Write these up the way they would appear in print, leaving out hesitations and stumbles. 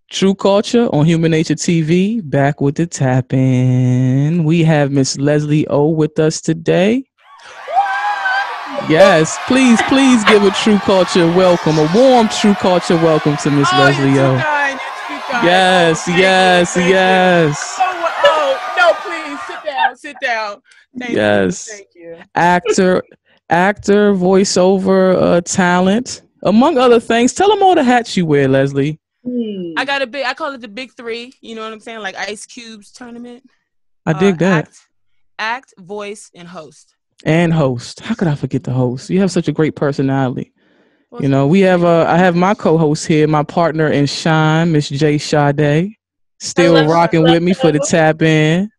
True Culture on Human Nature TV, back with the tap-in. We have Miss Leslie O with us today. Yes, please give a True Culture welcome, a warm True Culture welcome to Miss Leslie O. You're too kind. Yes, yes. Oh, no, please, sit down. Thank you. Actor, voiceover talent, among other things. Tell them all the hats you wear, Leslie. I call it the big three. You know what I'm saying? Like Ice Cube's tournament. I dig that. Act, voice, and host. And host. How could I forget the host? You have such a great personality. You know, I have my co-host here, my partner in shine, Miss J. Sade, still rocking with me for the tap in.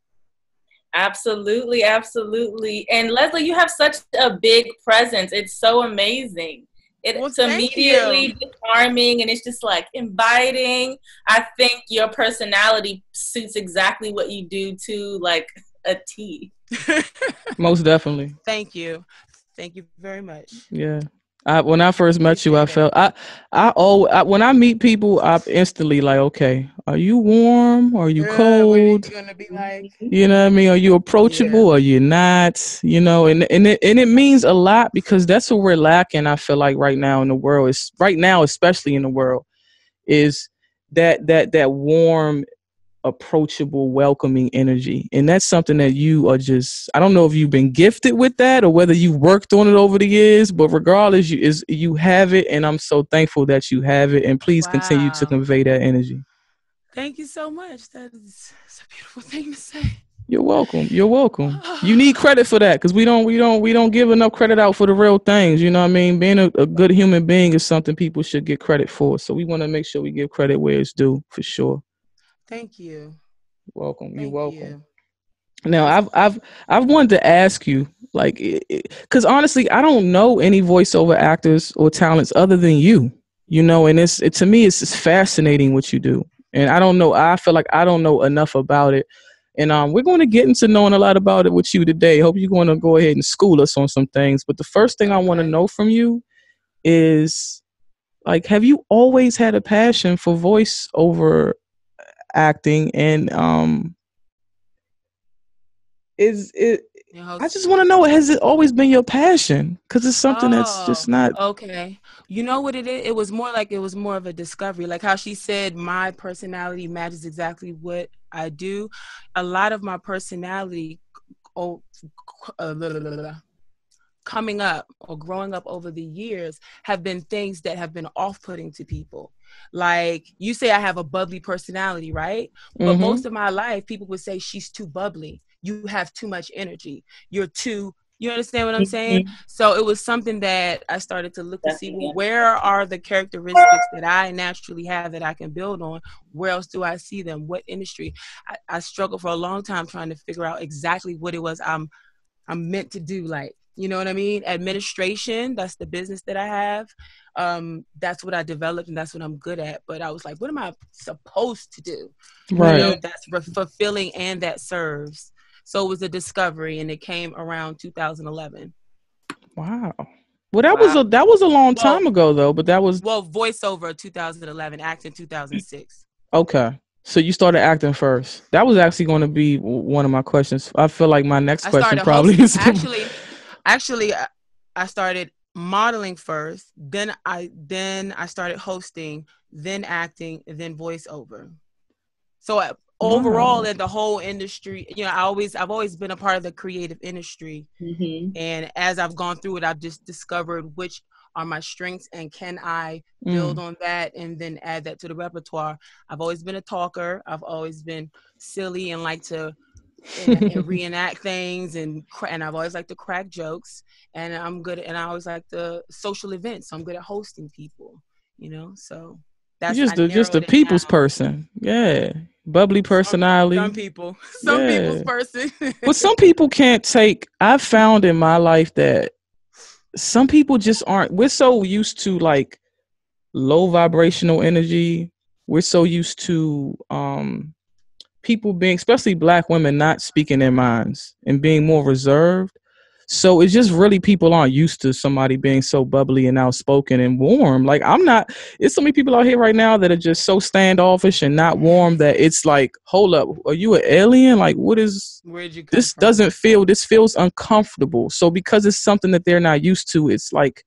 Absolutely. And Leslie, you have such a big presence. It's so amazing. It's immediately disarming, and it's just like inviting. I think your personality suits exactly what you do to like a T. Most definitely. Thank you very much. Yeah. When I first met you, I felt when I meet people, I instantly like, okay, are you warm? Are you cold? What are you gonna be like? You know what I mean? Are you approachable? Are you not? You know, and it means a lot, because that's what we're lacking. I feel like right now in the world, especially in the world, is that warm, approachable, welcoming energy. And that's something that you are just, I don't know if you've been gifted with that or whether you worked on it over the years, but regardless, you have it, and I'm so thankful that you have it, and please continue to convey that energy. Thank you so much. That is a beautiful thing to say. You're welcome. You need credit for that, because we don't give enough credit out for the real things. You know what I mean? Being a good human being is something people should get credit for. So we want to make sure we give credit where it's due, for sure. Thank you. You're welcome. Now, I've wanted to ask you, like, because honestly, I don't know any voiceover actors or talents other than you. You know, and to me, it's just fascinating what you do. And I don't know. I feel like I don't know enough about it. And we're going to get into knowing a lot about it with you today. Hope you're going to go ahead and school us on some things. But the first thing I want to know from you is, like, have you always had a passion for voiceover acting? And I just want to know, has it always been your passion? Because it's something that's just not okay. You know what it is? It was more of a discovery. Like how she said, my personality matches exactly what I do. A lot of my personality coming up or growing up over the years have been things that have been off-putting to people. Like you say, I have a bubbly personality, right? But most of my life, people would say, she's too bubbly. You have too much energy. You're too, you understand what I'm saying? So it was something that I started to look to see, well, where are the characteristics that I naturally have that I can build on? Where else do I see them? What industry? I struggled for a long time trying to figure out exactly what it was I'm meant to do. Like, you know what I mean? Administration, that's the business that I have. That's what I developed, and that's what I'm good at. But I was like, what am I supposed to do? Right. You know, that's fulfilling and that serves. So it was a discovery, and it came around 2011. Wow. Well, that was a long time ago, though. But that was voiceover 2011, acting 2006. Okay. So you started acting first. That was actually going to be one of my questions. I feel like my next question probably is Actually, I started modeling first, then I started hosting, then acting, then voiceover. So overall, in the whole industry, you know, I've always been a part of the creative industry, and as I've gone through it, I've just discovered which are my strengths and can I build on that and then add that to the repertoire. I've always been a talker. I've always been silly and like to and reenact things, and I've always liked to crack jokes, and I'm good, and I always like the social events, so I'm good at hosting people, you know. So that's just a people's person. Yeah, bubbly personality. Some people's person. But some people can't take. I've found in my life that some people just aren't. We're so used to like low vibrational energy. We're so used to people being, especially Black women, not speaking their minds and being more reserved. So it's just really people aren't used to somebody being so bubbly and outspoken and warm. Like I'm not. It's so many people out here right now that are just so standoffish and not warm that it's like, hold up, are you an alien? Like what is? Where'd you come This from? doesn't feel. This feels uncomfortable. So because it's something that they're not used to, it's like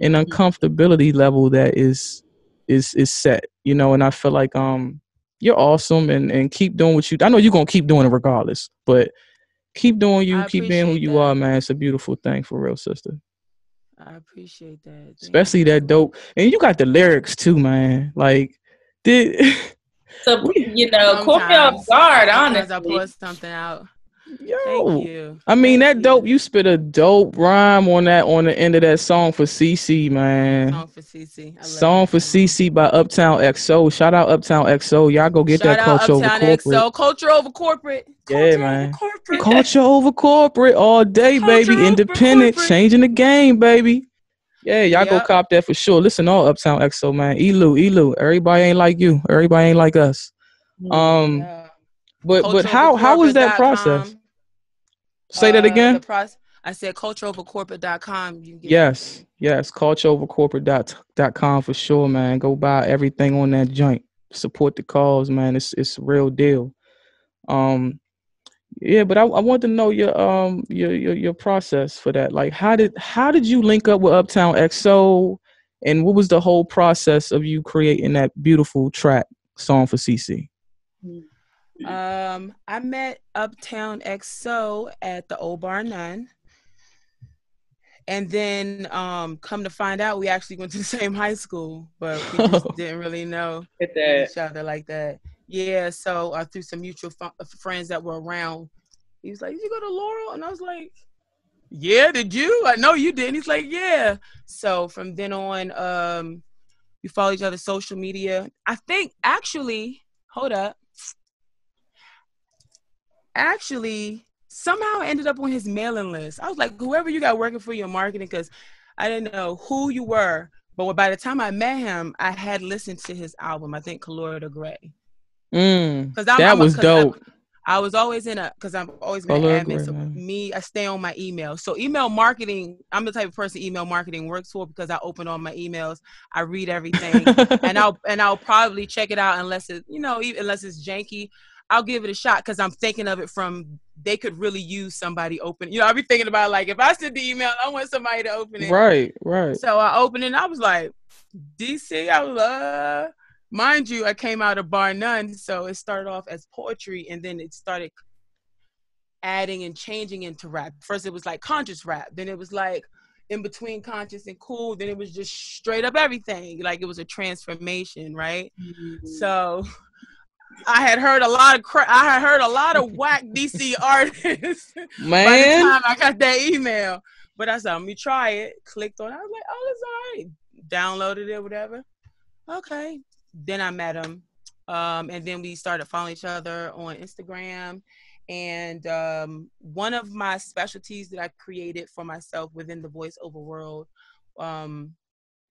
an uncomfortability level that is set. You know, and I feel like you're awesome and keep doing what you. I know you're gonna keep doing it regardless, but. Keep doing you. Keep being who you are, man. It's a beautiful thing for real, sister. I appreciate that. Thank Especially that dope. And you got the lyrics too, man. Like, so, you know, caught me off guard, honestly. I put something out. Yo, thank you. I mean, dope. You spit a dope rhyme on the end of that song for CC, man. Song for CC. Song for CC by Uptown XO. Shout out Uptown XO. Y'all go get that culture over corporate. XO. Culture over corporate. Yeah, man. Culture over corporate all day, baby. Independent, changing the game, baby. Yeah, y'all go cop that for sure. Listen, all Uptown XO, man. Elu. Everybody ain't like you. Everybody ain't like us. But how was that process? Say that again. I said cultureovercorporate.com. Yes, cultureovercorporate.com for sure, man. Go buy everything on that joint. Support the cause, man. It's a real deal. Yeah, but I want to know your process for that. Like, how did you link up with Uptown XO, and what was the whole process of you creating that beautiful track song for CC? I met Uptown XO at the Old Bar None. And then come to find out, we actually went to the same high school, but we just didn't really know each other like that. Yeah, so through some mutual friends that were around, he was like, "Did you go to Laurel?" And I was like, "Yeah, did you?" "I know you did." And he's like, "Yeah." So from then on, we follow each other's social media. I think actually, hold up. Actually, somehow I ended up on his mailing list. I was like, whoever you got working for your marketing, because I didn't know who you were. But by the time I met him, I had listened to his album, I think Color de Gray. That was dope. I was always because I've always been an admin. So I stay on my email. So email marketing, I'm the type of person email marketing works for, because I open all my emails, I read everything, and I'll probably check it out unless it's janky. I'll give it a shot because I'm thinking of it from they could really use somebody open. I'll be thinking about like if I send the email, I want somebody to open it. Right. So I opened it and I was like, DC, mind you, I came out of Bar None, so it started off as poetry and then it started adding and changing into rap. First it was like conscious rap, then it was like in between conscious and cool, then it was just straight up everything. Like it was a transformation, right? Mm-hmm. So I had heard a lot of whack DC artists Man. by the time I got that email. But I said, let me try it. Clicked on it. I was like, oh, it's all right. Downloaded it, whatever. Okay. Then I met him. And then we started following each other on Instagram. And one of my specialties that I created for myself within the voiceover world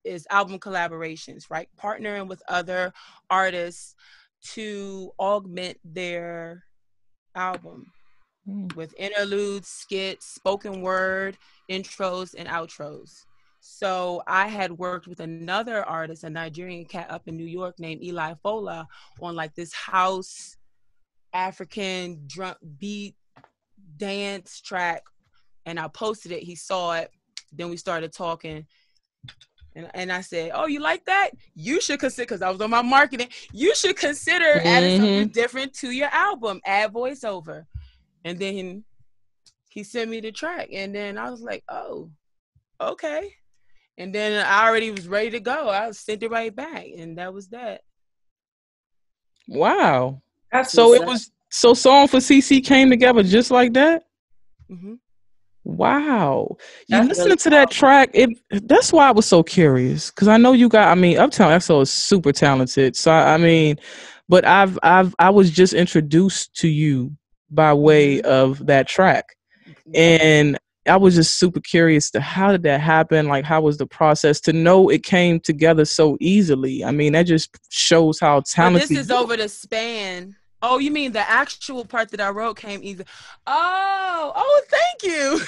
is album collaborations, right? Partnering with other artists to augment their album with interludes, skits, spoken word, intros, and outros. So I had worked with another artist, a Nigerian cat up in New York named Eli Fola, on like this house African drunk beat dance track, and I posted it. He saw it. Then we started talking. And I said, oh, you like that? You should consider, because I was on my marketing, you should consider adding something different to your album, add voiceover. And then he sent me the track. And then I was like, oh, okay. And then I already was ready to go. I sent it right back. And that was that. Wow. So Song for CC came together just like that? Mm-hmm. Wow. You listening to that track, that's why I was so curious, because I know Uptown XO is super talented. So but I was just introduced to you by way of that track. And I was just super curious to how did that happen? Like, how was the process to know it came together so easily? I mean, that just shows how talented. But this is over the span Oh, you mean the actual part that I wrote came easy? Oh, thank you.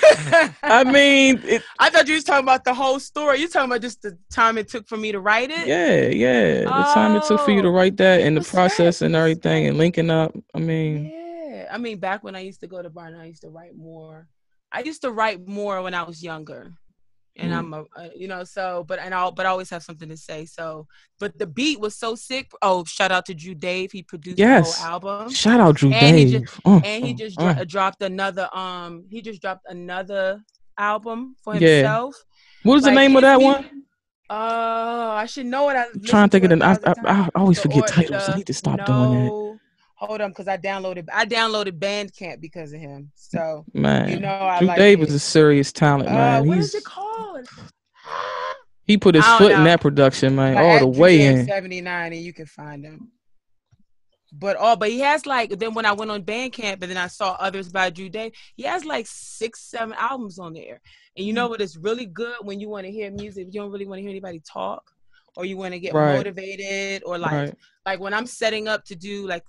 I mean, I thought you was talking about the whole story. You talking about just the time it took for me to write it? Yeah. The time it took for you to write that and the process and everything and linking up. I mean, yeah. I mean, back when I used to go to Barn, I used to write more. I used to write more when I was younger. And I'm but I always have something to say. So, but the beat was so sick. Oh, shout out to Drew Dave. He produced the whole album. Shout out Drew And Dave. he just dropped another album for himself. What was the name of that one? I should know it. I'm trying to think of it. I always forget titles. I need to stop doing that. Hold on, because I downloaded Bandcamp because of him. So man, I Drew like Dave is a serious talent, man. What is it called? He put his foot in that production, man, all the way in. 79, and you can find him. But he has then when I went on Bandcamp and then I saw others by Drew Dave, he has 6-7 albums on there. And you know what is really good when you want to hear music, you don't really want to hear anybody talk, or you want to get motivated, or like when I'm setting up to do an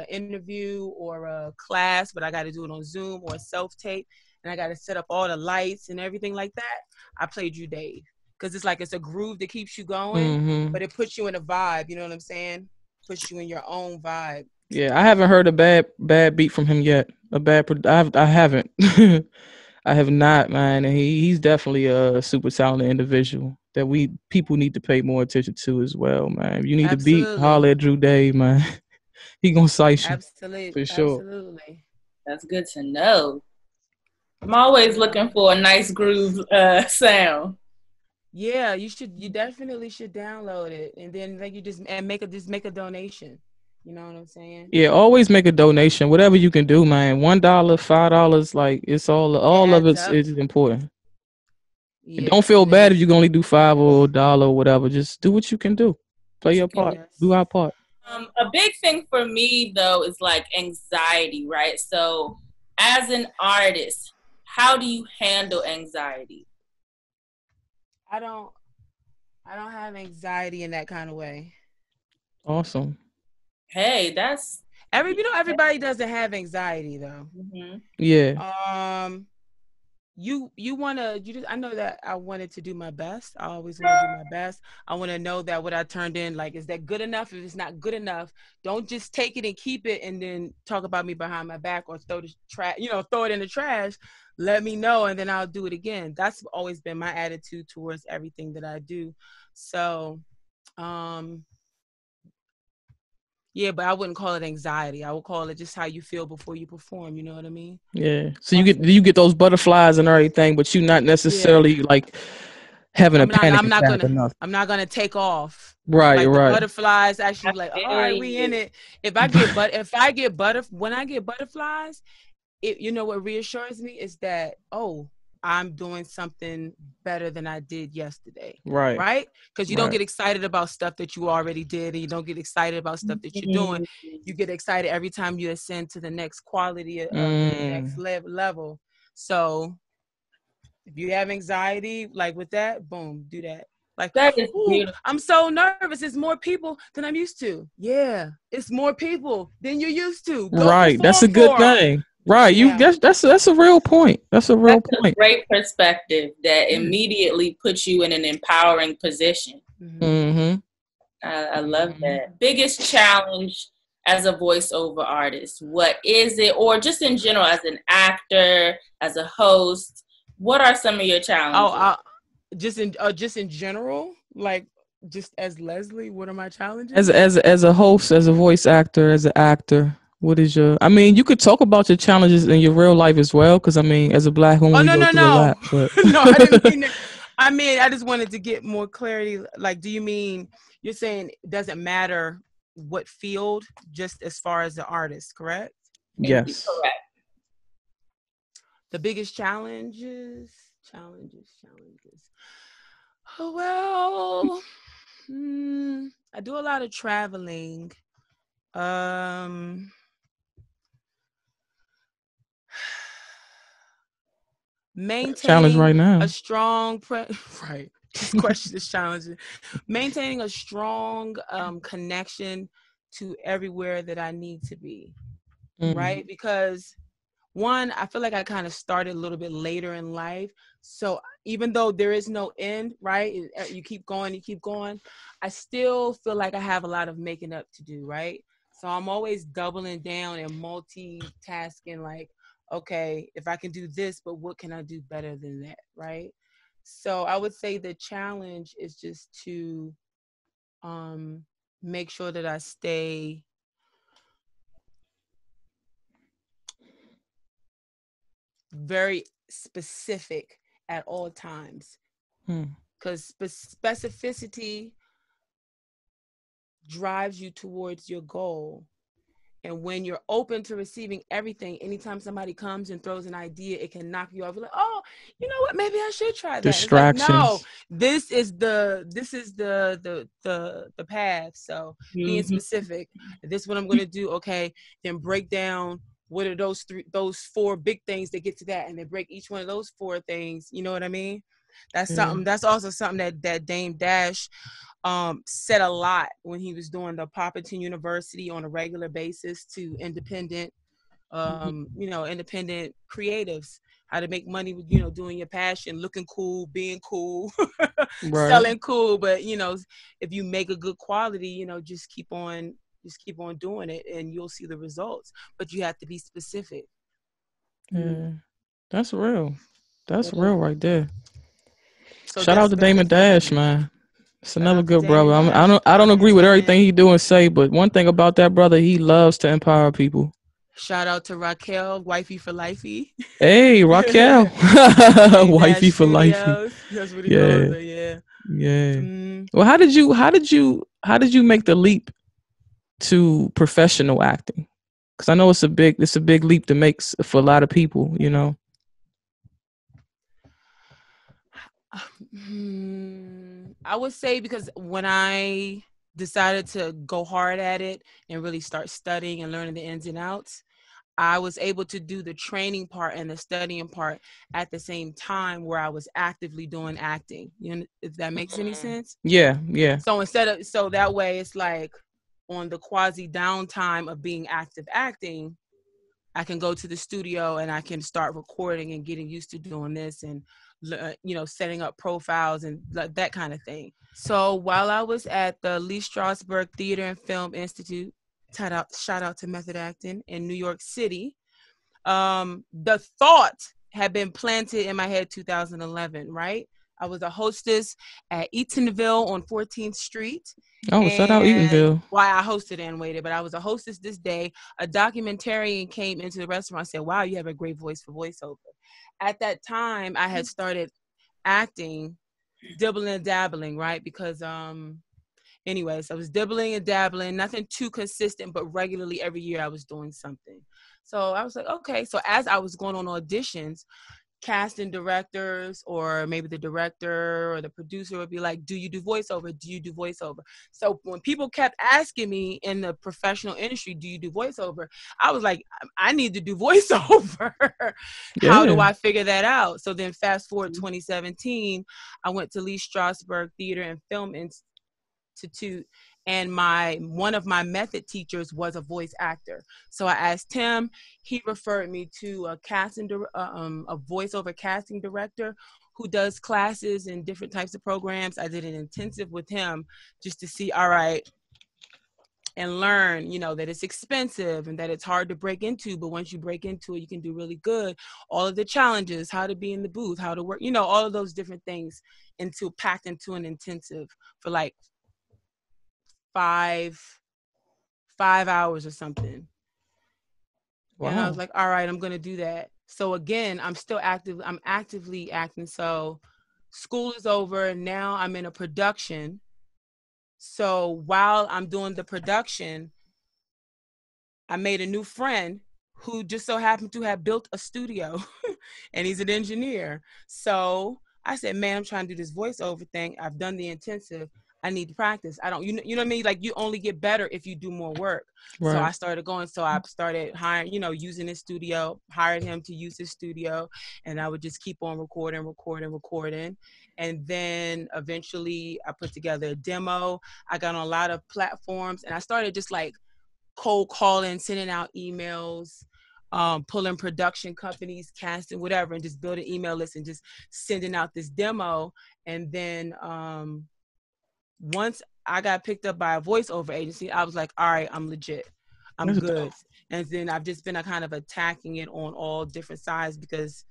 interview or a class, but I got to do it on Zoom or a self-tape, and I got to set up all the lights and everything like that, I play Drew Dave. Because it's a groove that keeps you going, but it puts you in a vibe, you know what I'm saying? Puts you in your own vibe. Yeah, I haven't heard a bad beat from him yet. I haven't. I have not, man. And he's definitely a super talented individual that people need to pay more attention to as well, man. If you need to beat, holler at Drew Dave, man. He gonna cite you. Absolutely. For sure. Absolutely. That's good to know. I'm always looking for a nice groove sound. Yeah, you definitely should download it, and then make a donation. You know what I'm saying? Yeah, always make a donation, whatever you can do, man. $1, $5, it's all of it is important. Yeah, don't feel bad if you can only do $5 or $1 or whatever. Just do what you can do. Play your part. Yes. Do our part. A big thing for me though is anxiety, right? So as an artist, how do you handle anxiety? I don't have anxiety in that kind of way. Awesome. Hey, that's everybody doesn't have anxiety though. Mm-hmm. Yeah. I know that I wanted to do my best. I always want to do my best. I want to know that what I turned in, is that good enough? If it's not good enough, don't just take it and keep it and then talk about me behind my back or throw it in the trash. Let me know and then I'll do it again. That's always been my attitude towards everything that I do. So, yeah, but I wouldn't call it anxiety. I would call it just how you feel before you perform. You know what I mean? Yeah. So you get those butterflies and everything, but you're not necessarily having a panic attack or nothing. I'm not gonna take off. Right. The butterflies actually all right, we in it. When I get butterflies, what reassures me is that I'm doing something better than I did yesterday. Right? Because you don't get excited about stuff that you already did, and you don't get excited about stuff that you're doing. You get excited every time you ascend to the next quality of the next level. So if you have anxiety, with that, boom, do that. That is beautiful. I'm so nervous. It's more people than I'm used to. Yeah, it's more people than you're used to. Right. That's a good thing. Right, that's a real point. That's a great perspective that immediately puts you in an empowering position. Mm-hmm. I love that. Biggest challenge as a voiceover artist, what is it? Or just in general, as an actor, as a host, what are some of your challenges? Just in general, just as Leslie, what are my challenges? As a host, as a voice actor, as an actor. What is you could talk about your challenges in your real life as well, because as a Black woman, no, a lot, but... no, I didn't mean that. I just wanted to get more clarity. Do you mean you're saying it doesn't matter what field, just as far as the artist, correct? Yes. Correct. The biggest challenges. Oh, well, I do a lot of traveling. Maintaining challenge right now. A strong This question is challenging. Maintaining a strong connection to everywhere that I need to be, right? Because one, I feel like I kind of started a little bit later in life. So even though there is no end, right? You keep going, I still feel like I have a lot of making up to do, right? So I'm always doubling down and multitasking, like, okay, if I can do this, but what can I do better than that, right? So I would say the challenge is just to make sure that I stay very specific at all times, because specificity drives you towards your goal. And when you're open to receiving everything, anytime somebody comes and throws an idea, it can knock you off. You're like, oh, you know what? Maybe I should try that. Distractions. It's like, no, this is the path. So being specific, this is what I'm going to do. Okay, then break down what are those four big things that get to that, and then break each one of those four things. You know what I mean? That's something. That's also something that Dame Dash said a lot when he was doing the Popperton University on a regular basis to independent, independent creatives, how to make money with, doing your passion, looking cool, being cool, selling cool. But, if you make a good quality, just keep on doing it and you'll see the results. But you have to be specific. Yeah, that's real. That's real right there. So shout out to Damon Dash, man. It's another good brother. I don't agree with everything he do and say, but one thing about that brother, he loves to empower people. Shout out to Raquel, wifey for lifey. Hey, Raquel, wifey for lifey. That's what he calls it. Yeah. Well, how did you make the leap to professional acting? Because I know it's a big leap to make for a lot of people. I would say because when I decided to go hard at it and really start studying and learning the ins and outs, I was able to do the training part and the studying part at the same time where I was actively doing acting. If that makes any sense? Yeah. So that way it's like on the quasi downtime of being active acting, I can go to the studio and I can start recording and getting used to doing this and setting up profiles and that kind of thing. So while I was at the Lee Strasberg Theater and Film Institute, shout out to Method Acting in New York City, the thought had been planted in my head 2011, right? I was a hostess at Eatonville on 14th Street. Oh, shout out Eatonville. Why I hosted and waited, but I was a hostess this day. A documentarian came into the restaurant and said, wow, you have a great voice for voiceover. At that time, I had started acting, dibbling and dabbling, right? Because, anyways, I was dibbling and dabbling, nothing too consistent, but regularly every year I was doing something. So I was like, okay. So as I was going on auditions, casting directors or maybe the director or the producer would be like, do you do voiceover? Do you do voiceover? So when people kept asking me in the professional industry, do you do voiceover? I was like, I need to do voiceover. How do I figure that out? So then fast forward 2017, I went to Lee Strasberg Theater and Film Institute, and one of my method teachers was a voice actor. So I asked him. He referred me to a voiceover casting director who does classes and different types of programs. I did an intensive with him just to see, all right, and learn, that it's expensive and that it's hard to break into, but once you break into it, you can do really good. All of the challenges, how to be in the booth, how to work, all of those different things packed into an intensive for like 5 hours or something. Wow. And I was like, all right, I'm going to do that. So again, I'm actively acting. So school is over. Now I'm in a production. So while I'm doing the production, I made a new friend who just so happened to have built a studio and he's an engineer. So I said, man, I'm trying to do this voiceover thing. I've done the intensive. I need to practice. I don't, you know what I mean? Like you only get better if you do more work. Right. So I started hiring, using his studio, hired him to use his studio. And I would just keep on recording. And then eventually I put together a demo. I got on a lot of platforms and I started just like cold calling, sending out emails, pulling production companies, casting, whatever, and just building email lists and just sending out this demo. And then once I got picked up by a voiceover agency, I was like, all right, I'm legit. I'm good. And then I've just been kind of attacking it on all different sides because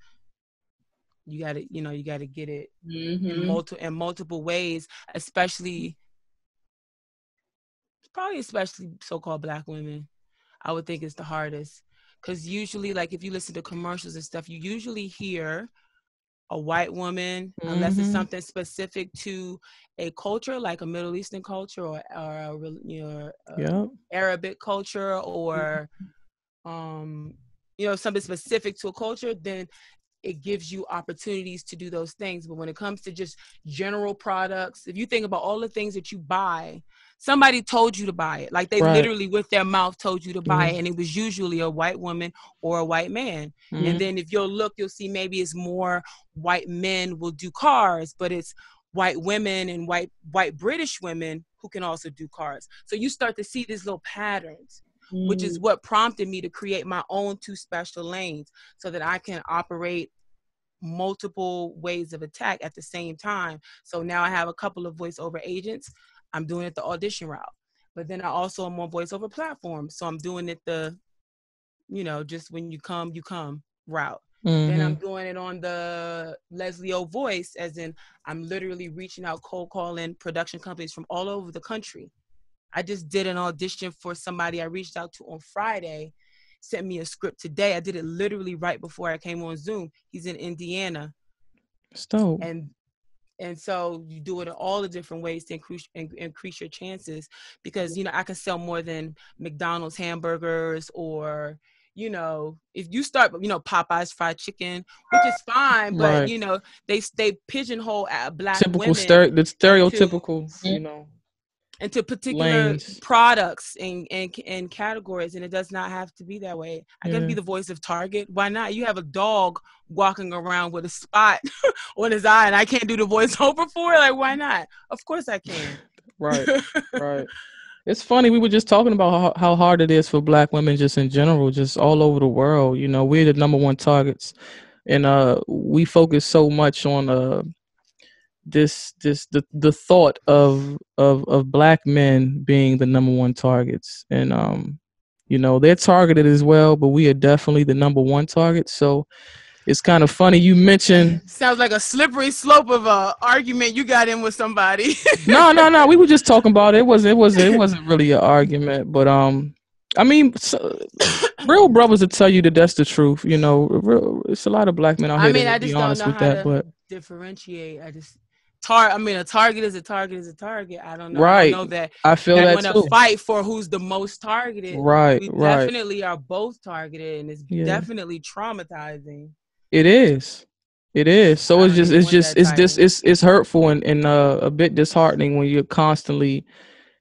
you got to get it in multiple ways, especially so-called Black women. I would think it's the hardest because usually, like if you listen to commercials and stuff, you usually hear a white woman, unless it's something specific to a culture, like a Middle Eastern culture or Arabic culture, or something specific to a culture, then it gives you opportunities to do those things. But when it comes to just general products, if you think about all the things that you buy, somebody told you to buy it. Like they literally with their mouth told you to buy it. And it was usually a white woman or a white man. And then if you'll look, you'll see maybe it's more white men will do cars, but it's white women and white British women who can also do cars. So you start to see these little patterns, which is what prompted me to create my own 2 special lanes so that I can operate multiple ways of attack at the same time. So now I have a couple of voiceover agents. I'm doing it the audition route, but then I also am on voiceover platforms. So I'm doing it just when you come route. Then I'm doing it on the Leslie O voice, as in I'm literally reaching out, cold calling production companies from all over the country. I just did an audition for somebody I reached out to on Friday, sent me a script today. I did it literally right before I came on Zoom. He's in Indiana. Stop. And so you do it in all the different ways to increase your chances, because, I can sell more than McDonald's hamburgers, or, if you start, Popeye's fried chicken, which is fine, but, they pigeonhole Black women. The stereotypical, into particular products and categories, and it does not have to be that way. I can be the voice of Target. Why not? You have a dog walking around with a spot on his eye, and I can't do the voiceover for it. Like, why not? Of course I can. Right. It's funny. We were just talking about how hard it is for Black women, just in general, just all over the world. We're the number one targets, and we focus so much on the thought of Black men being the number one targets, and they're targeted as well, but we are definitely the number one target. So it's kind of funny you mentioned. Sounds like a slippery slope of a argument you got in with somebody. No. We were just talking about it. It wasn't really an argument, but real brothers will tell you that that's the truth. It's a lot of Black men out here. I just don't know how to differentiate. A target is a target is a target. I don't know. Right. I don't know that. I feel that want to fight for who's the most targeted. Right. We definitely are both targeted, and it's definitely traumatizing. It is. So it's hurtful and a bit disheartening when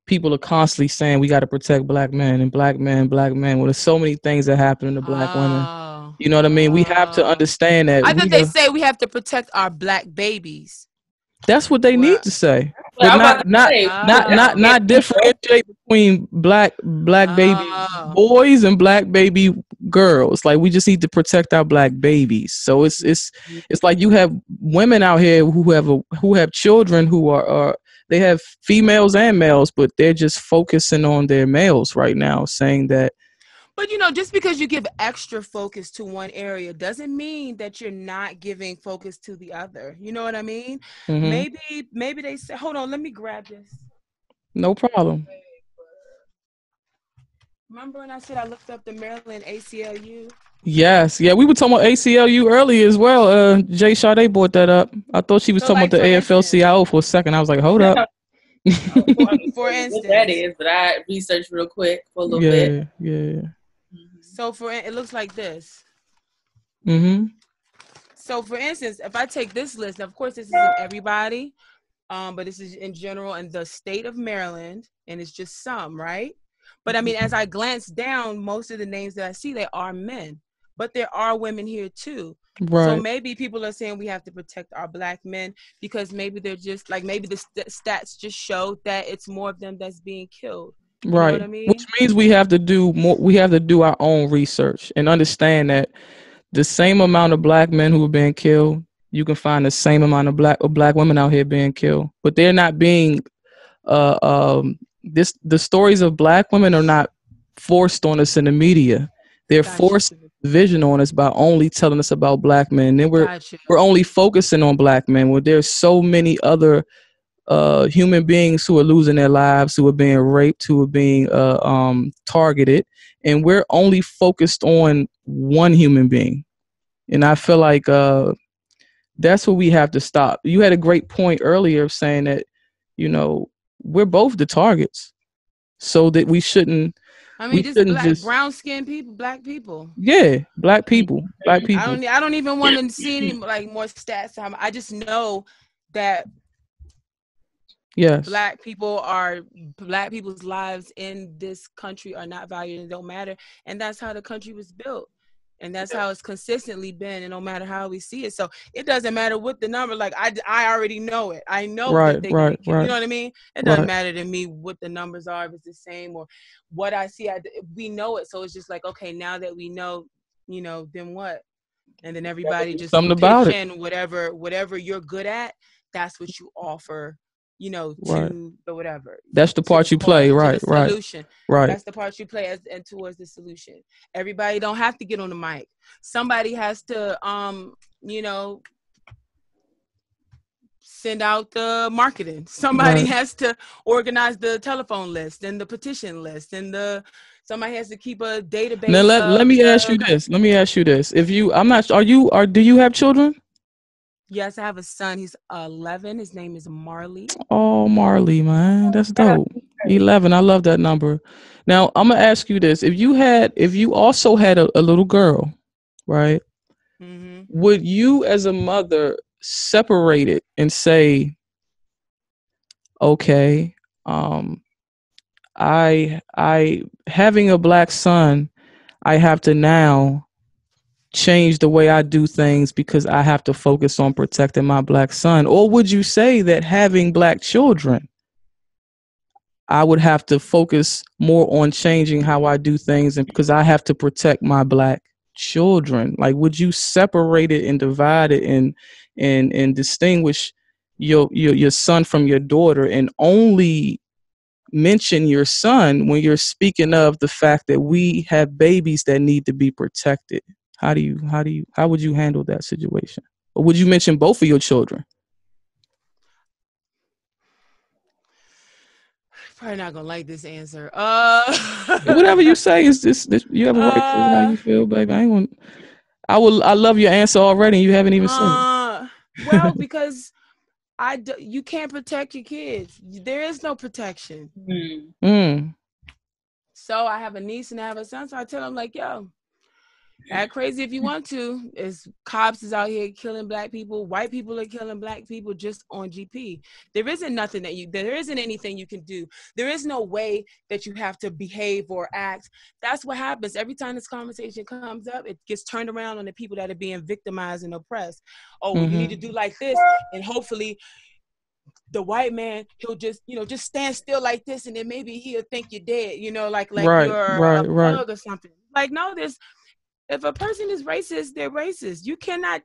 people are constantly saying we got to protect Black men and Black men. Well, there's so many things that happen to Black women. You know what I mean? We have to understand that. I thought they say we have to protect our Black babies. That's what they need to say, but not differentiate between black baby boys and Black baby girls. Like, we just need to protect our Black babies. So it's like you have women out here who have children who are they have females and males, but they're just focusing on their males right now, saying that. But, just because you give extra focus to one area doesn't mean that you're not giving focus to the other. You know what I mean? Maybe they say, hold on, let me grab this. No problem. Remember when I said I looked up the Maryland ACLU? Yes. Yeah, we were talking about ACLU earlier as well. Jay Sade brought that up. I thought she was talking about the AFL-CIO for a second. I was like, hold up. For instance. What that is, but I researched real quick for a little bit. Yeah. So it looks like this. So for instance, if I take this list, of course this isn't everybody, but this is in general in the state of Maryland, and it's just some, right? But as I glance down, most of the names that I see, they are men. but there are women here too. Right. So maybe people are saying we have to protect our Black men because maybe they're just like, maybe the stats just show that it's more of them that's being killed. You know what I mean? Which means we have to do more. We have to do our own research and understand that the same amount of Black men who are being killed, you can find the same amount of black women out here being killed, but they're not being. The stories of Black women are not forced on us in the media. They're forced vision on us by only telling us about Black men. Then we're only focusing on Black men when there's so many other human beings who are losing their lives, who are being raped, who are being targeted, and we're only focused on one human being. And I feel like that's what we have to stop. You had a great point earlier of saying that, you know, we're both the targets, so that we shouldn't. I mean, just brown skinned people, Black people. Yeah, Black people. Black people. I don't even want to see any like more stats. I just know that yes, Black people's lives in this country are not valued and don't matter, and that's how the country was built. And that's how it's consistently been, and no matter how we see it. So it doesn't matter what the number, like I already know it. I know that they can be killed. You know what I mean? It doesn't matter to me what the numbers are, if it's the same or what I see. We know it. So it's just like, okay, now that we know, you know, then what? And then everybody just something about it. Whatever you're good at, that's what you offer. You know, to the whatever. That's the part you play, right? Solution. Right. That's the part you play and towards the solution. Everybody don't have to get on the mic. Somebody has to, you know, send out the marketing. Somebody has to organize the telephone list and the petition list, and somebody has to keep a database. Now let me ask you this. Let me ask you this. If you, I'm not. Do you have children? Yes, I have a son. He's 11. His name is Marley. Oh, Marley, man. That's dope. 11. I love that number. Now, I'm going to ask you this. If you also had a little girl, right? Mm-hmm. Would you as a mother separate it and say, okay, I having a Black son, I have to now change the way I do things because I have to focus on protecting my Black son? Or would you say that having Black children, I would have to focus more on changing how I do things, and because I have to protect my Black children? Like, would you separate it and divide it and distinguish your son from your daughter, and only mention your son when you're speaking of the fact that we have babies that need to be protected? How would you handle that situation? Or would you mention both of your children? Probably not gonna like this answer. Whatever you say is this. You have a right to say how you feel, baby. I love your answer already, and you haven't even said it. Well, because you can't protect your kids. There is no protection. So I have a niece and I have a son. So I tell them, like, yo, act crazy if you want to. Cops is out here killing Black people. White people are killing Black people just on GP. There isn't anything you can do. There is no way that you have to behave or act. That's what happens. Every time this conversation comes up, it gets turned around on the people that are being victimized and oppressed. Oh, you need to do like this, and hopefully the white man, he'll just stand still like this, and then maybe he'll think you're dead, like you're a plug or something. Like, no, if a person is racist, they're racist. You can't,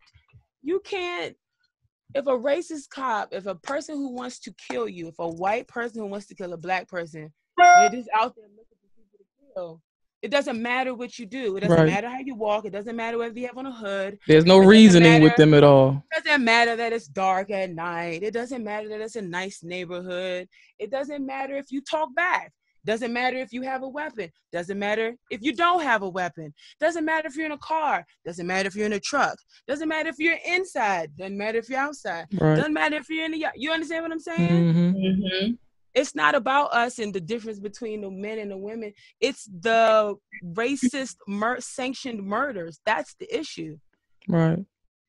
if a racist cop, if a person who wants to kill you, if a white person who wants to kill a Black person, they're just out there looking for people to kill. It doesn't matter what you do. It doesn't matter how you walk. It doesn't matter whether you have on a hood. There's no reasoning with them at all. It doesn't matter that it's dark at night. It doesn't matter that it's a nice neighborhood. It doesn't matter if you talk back. Doesn't matter if you have a weapon. Doesn't matter if you don't have a weapon. Doesn't matter if you're in a car. Doesn't matter if you're in a truck. Doesn't matter if you're inside. Doesn't matter if you're outside. Doesn't matter if you're in the yard. You understand what I'm saying? Mm-hmm. It's not about us and the difference between the men and the women. It's the racist sanctioned murders. That's the issue. Right.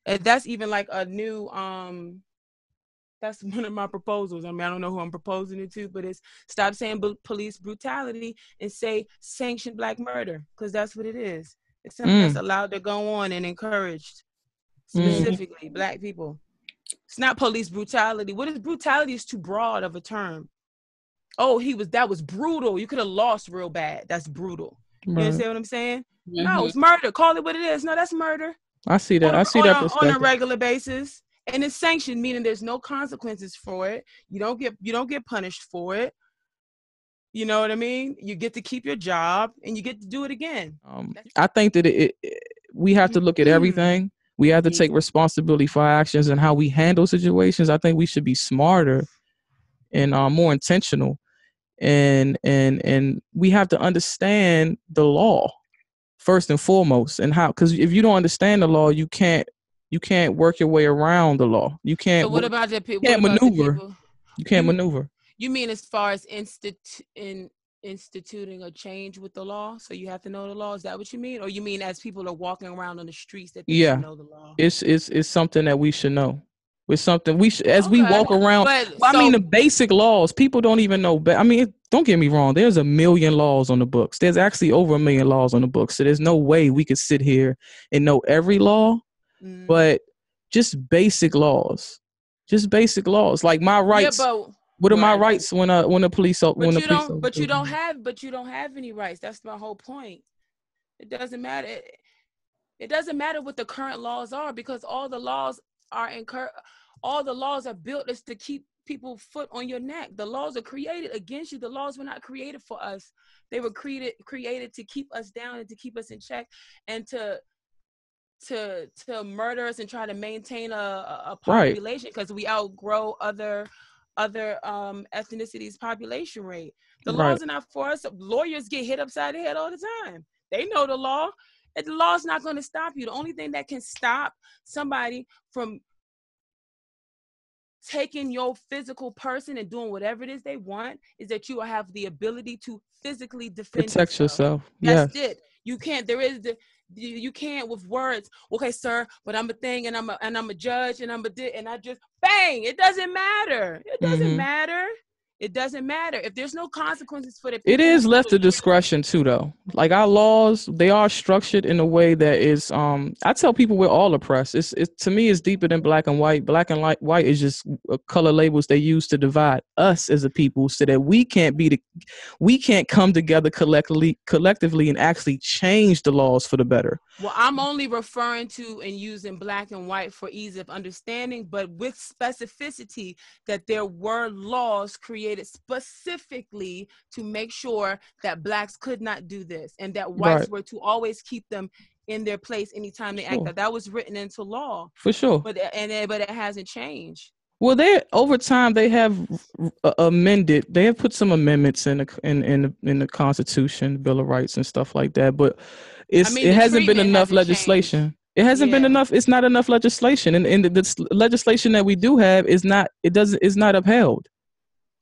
And that's even like a new that's one of my proposals. I mean, I don't know who I'm proposing it to, but it's stop saying police brutality and say sanctioned Black murder, because that's what it is. It's something that's allowed to go on and encouraged, specifically Black people. It's not police brutality. What is brutality? Is too broad of a term. Oh, that was brutal. You could have lost real bad. That's brutal. You understand what I'm saying? No, it's murder. Call it what it is. No, that's murder. I see that. I see that on a regular basis, and it's sanctioned, meaning there's no consequences for it. You don't get punished for it. You know what I mean? You get to keep your job, and you get to do it again. I think that we have to look at everything. We have to take responsibility for our actions and how we handle situations. I think we should be smarter and more intentional, and we have to understand the law first and foremost, and how, because if you don't understand the law, you can't work your way around the law. You can't. So what about the people? You can't maneuver. You can't maneuver. You mean as far as instituting a change with the law? So you have to know the law. Is that what you mean, or you mean as people are walking around on the streets that they should know the law? It's something that we should know. It's something we should, as we walk around. I mean, the basic laws, people don't even know. I mean, don't get me wrong. There's 1 million laws on the books. There's actually over 1 million laws on the books. So there's no way we could sit here and know every law, but just basic laws. Just basic laws. Like my rights. Yeah, but what are my rights when the police? But you don't have any rights. That's my whole point. It doesn't matter. It doesn't matter what the current laws are, because all the laws are built is to keep people foot on your neck. The laws are created against you. The laws were not created for us. They were created to keep us down and to keep us in check, and to murder us and try to maintain a population, because we outgrow other ethnicities' population rate. The laws are not for us. Lawyers get hit upside the head all the time. They know the law. And the law is not going to stop you. The only thing that can stop somebody from taking your physical person and doing whatever it is they want is that you will have the ability to physically protect yourself. That's it. You can't. You can't with words. Okay, sir, but I'm a thing, and I'm a judge, and and I just bang. It doesn't matter. It doesn't matter. It doesn't matter if there's no consequences for the people. It is left to discretion too, though. Like our laws, they are structured in a way that is. I tell people we're all oppressed. It's to me, it's deeper than black and white. Black and white is just color labels they use to divide us as a people, so that we can't come together collectively and actually change the laws for the better. Well, I'm only referring to and using black and white for ease of understanding, but with specificity that there were laws created specifically to make sure that blacks could not do this, and that whites were to always keep them in their place anytime they act. That was written into law for sure. But it hasn't changed. Well, over time they have amended. They have put some amendments in the Constitution, Bill of Rights, and stuff like that. But it hasn't been enough legislation. It hasn't been enough. It's not enough legislation, and the legislation that we do have is not upheld.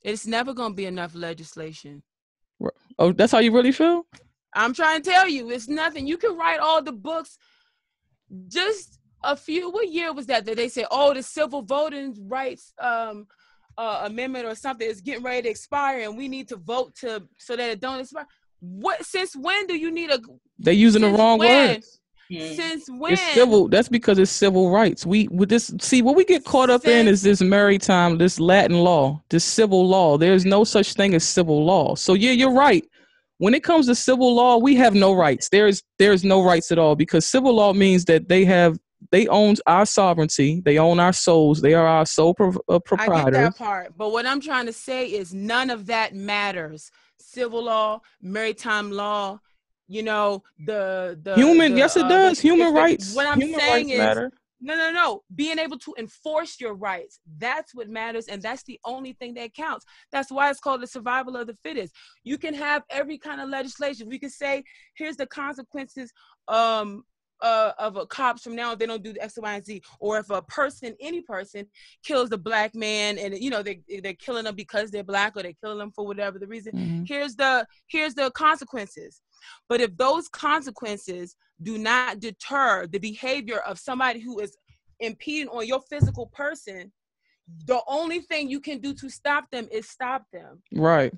It's never going to be enough legislation. Oh, that's how you really feel? I'm trying to tell you, it's nothing. You can write all the books. Just what year was that they said, oh, the civil voting rights amendment or something is getting ready to expire, and we need to vote so that it don't expire. Since when do you need they're using the wrong words. Since when? It's civil. That's because it's civil rights. What we get caught up in is this maritime, this Latin law, this civil law. There's no such thing as civil law. So yeah, you're right. When it comes to civil law, we have no rights. There's no rights at all, because civil law means that they own our sovereignty. They own our souls. They are our sole proprietors. I get that part. But what I'm trying to say is none of that matters. Civil law, maritime law, the human. Yes, it does. Human rights. What I'm saying is matter. No. Being able to enforce your rights. That's what matters. And that's the only thing that counts. That's why it's called the survival of the fittest. You can have every kind of legislation. We can say, here's the consequences of a cops from now if they don't do the X, Y, and Z, or if any person kills a black man and they're killing them because they're black, or they're killing them for whatever the reason. Here's the consequences. But if those consequences do not deter the behavior of somebody who is impeding on your physical person, the only thing you can do to stop them is stop them. Right.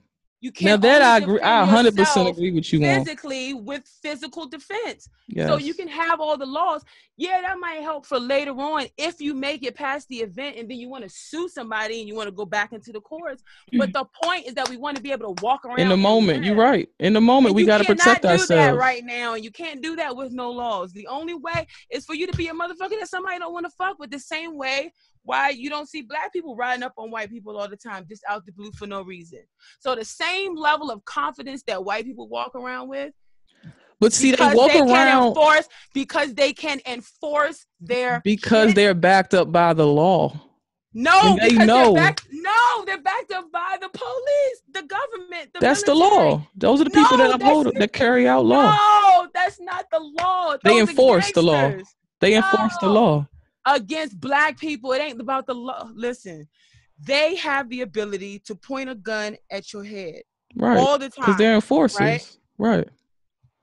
You Now can that only I agree, I defend 100% yourself agree with you on. physically with physical defense. Yes. So you can have all the laws. Yeah, that might help for later on if you make it past the event and then you want to sue somebody and you want to go back into the courts. But the point is that we want to be able to walk around in the moment. You're right. In the moment, and we got to protect ourselves. You cannot do that right now, and you can't do that with no laws. The only way is for you to be a motherfucker that somebody don't want to fuck with. The same way why you don't see black people riding up on white people all the time, just out the blue for no reason. So the same level of confidence that white people walk around with, but see, they walk around because they can enforce their because they're backed up by the law. No, because they're backed up by the police, the government, the That's military. The law. Those are the people that uphold it, that carry out law. No, that's not the law. They enforce the law. They enforce the law. Against black people. It ain't about the law. Listen, they have the ability to point a gun at your head all the time. Because they're enforcers.